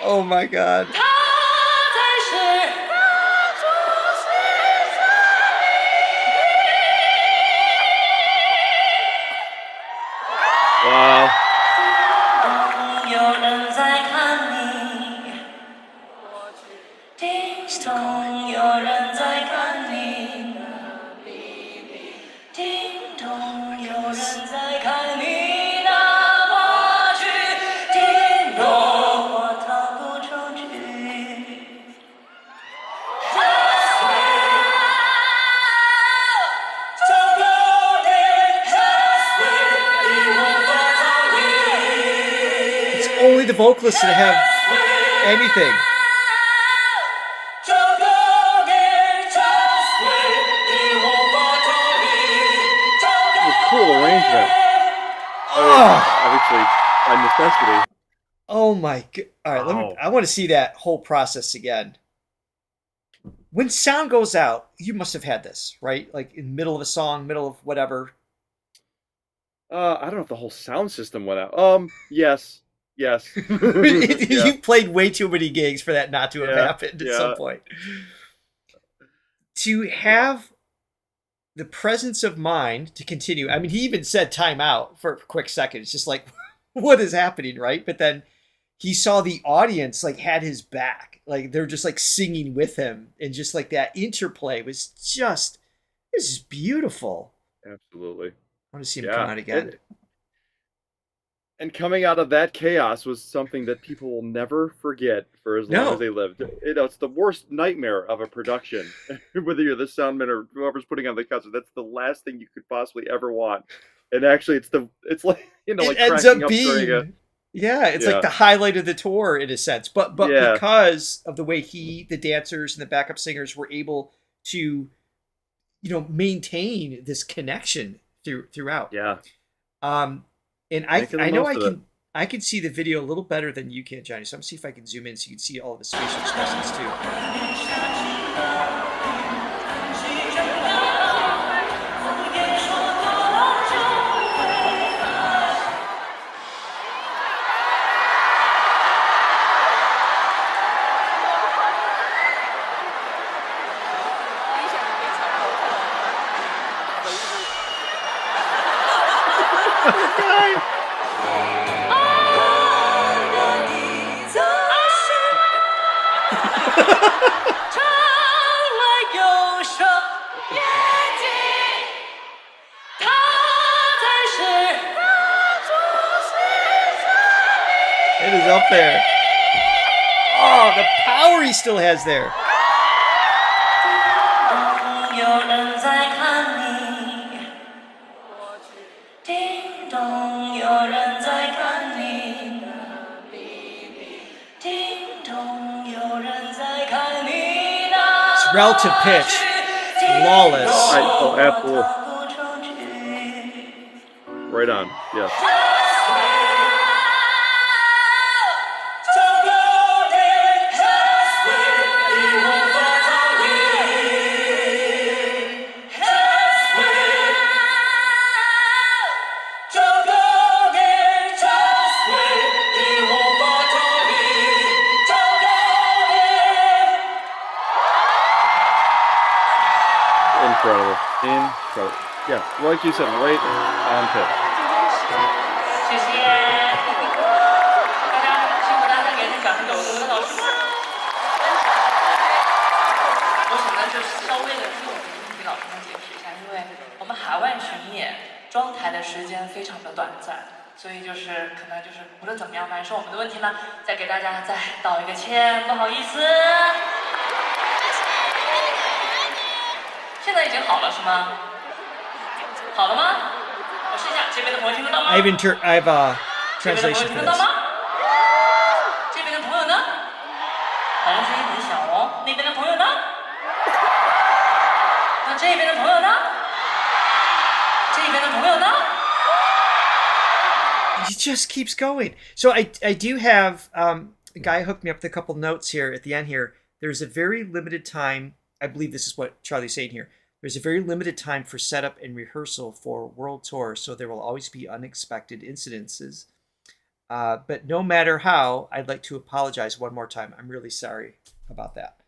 Oh my God. Wow. vocalist to have anything. Cool arrangement. Obviously, by necessity. Oh my god! All right, Wow. I want to see that whole process again. When sound goes out, you must have had this, right? Like in the middle of a song, middle of whatever. I don't know if the whole sound system went out. Yes. Yeah. You played way too many gigs for that not to have Yeah, happened at yeah. some point. To have the presence of mind to continue. I mean, he even said time out for a quick second. It's just like, what is happening, right? But then he saw the audience like had his back. Like they're just like singing with him. And just like that interplay was just, this is beautiful. Absolutely. I want to see him come out again. And coming out of that chaos was something that people will never forget for as long as they lived. It's the worst nightmare of a production. Whether you're the soundman or whoever's putting on the concert, that's the last thing you could possibly ever want. And actually, it's like like ends cracking up being during it's like the highlight of the tour in a sense. But because of the way the dancers and the backup singers were able to, maintain this connection throughout. Yeah. And I know I can see the video a little better than you can, Johnny. So I'm gonna see if I can zoom in so you can see all of the facial expressions too. It is up there. Oh, the power he still has there. It's relative pitch. Flawless. Absolutely. Right on. Yes. Incredible. Yeah, like you said, right on pitch. 谢谢，大家辛苦大家给这掌声有个老师。我想呢，就是稍微的替我们给老师们解释一下，因为我们海外巡演装台的时间非常的短暂，所以就是可能就是无论怎么样，反正是我们的问题呢，再给大家再道一个歉，不好意思。现在已经好了是吗？好了吗？我试一下，这边的朋友听得到吗？ I have translation for 听得到 this. 吗？这边的朋友呢？好像声音很小哦。那边的朋友呢？那这边的朋友呢？这边的朋友呢？ It just keeps going. So I do have a guy hooked me up with a couple notes here at the end here. There's a very limited time. I believe this is what Charlie's saying here. There's a very limited time for setup and rehearsal for world tour, so there will always be unexpected incidences. But no matter how, I'd like to apologize one more time. I'm really sorry about that.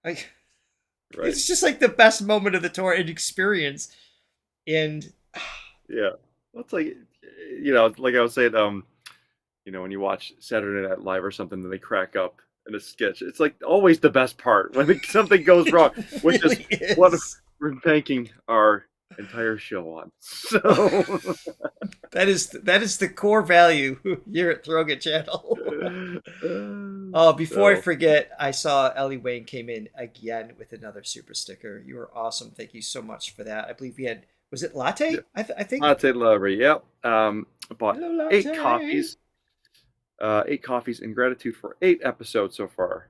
It's just like the best moment of the tour and experience. And yeah, well, it's like, like I was saying, when you watch Saturday Night Live or something, and they crack up in a sketch, it's like always the best part when something goes wrong, which really is what we're banking our entire show on. So that is the core value here at Throga Channel. Before I forget, I saw Ellie Wayne came in again with another super sticker. You were awesome. Thank you so much for that. I believe we had, was it Latte? Yeah. I think Latte Lover. Yep. I bought Hello, 8 Latte. copies. 8 coffees in gratitude for 8 episodes so far.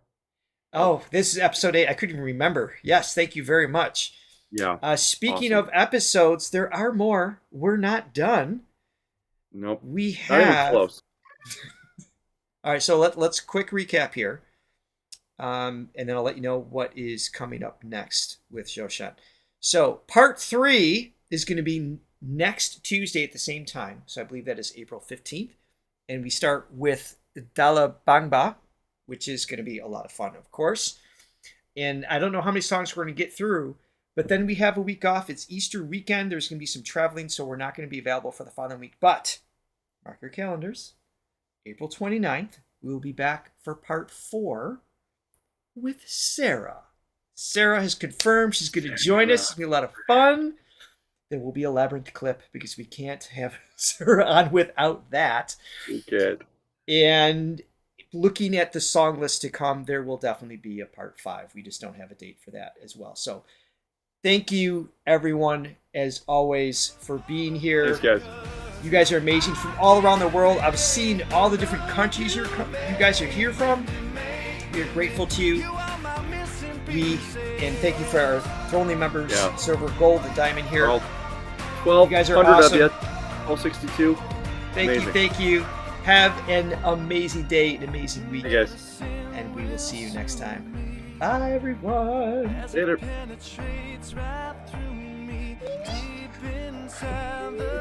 Oh, this is episode 8. I couldn't even remember. Yes, thank you very much. Yeah. Speaking awesome. of episodes, there are more. We're not done. Nope. We Not even have. close. All right, so let's quick recap here, and then I'll let you know what is coming up next with Zhou Shen. So part 3 is going to be next Tuesday at the same time. So I believe that is April 15th, and we start with Dala Bangba, which is going to be a lot of fun, of course. And I don't know how many songs we're going to get through, but then we have a week off. It's Easter weekend. There's going to be some traveling, so we're not going to be available for the following week. But mark your calendars. April 29th, we will be back for part 4 with Sarah. Sarah has confirmed she's going to join us. It's going to be a lot of fun. There will be a Labyrinth clip because we can't have Sarah on without that. We can't. And looking at the song list to come, there will definitely be a part 5. We just don't have a date for that as well. So thank you, everyone, as always, for being here. Thanks, guys. You guys are amazing from all around the world. I've seen all the different countries you guys are here from. We are grateful to you. And thank you for our only members, silver, gold, and diamond here. 12, you guys are 100 awesome. of you. All 62. Thank you. Have an amazing day, an amazing week. Hey, guys. And we will see you next time. Bye, everyone. Later. Penetrates right through me, deep inside the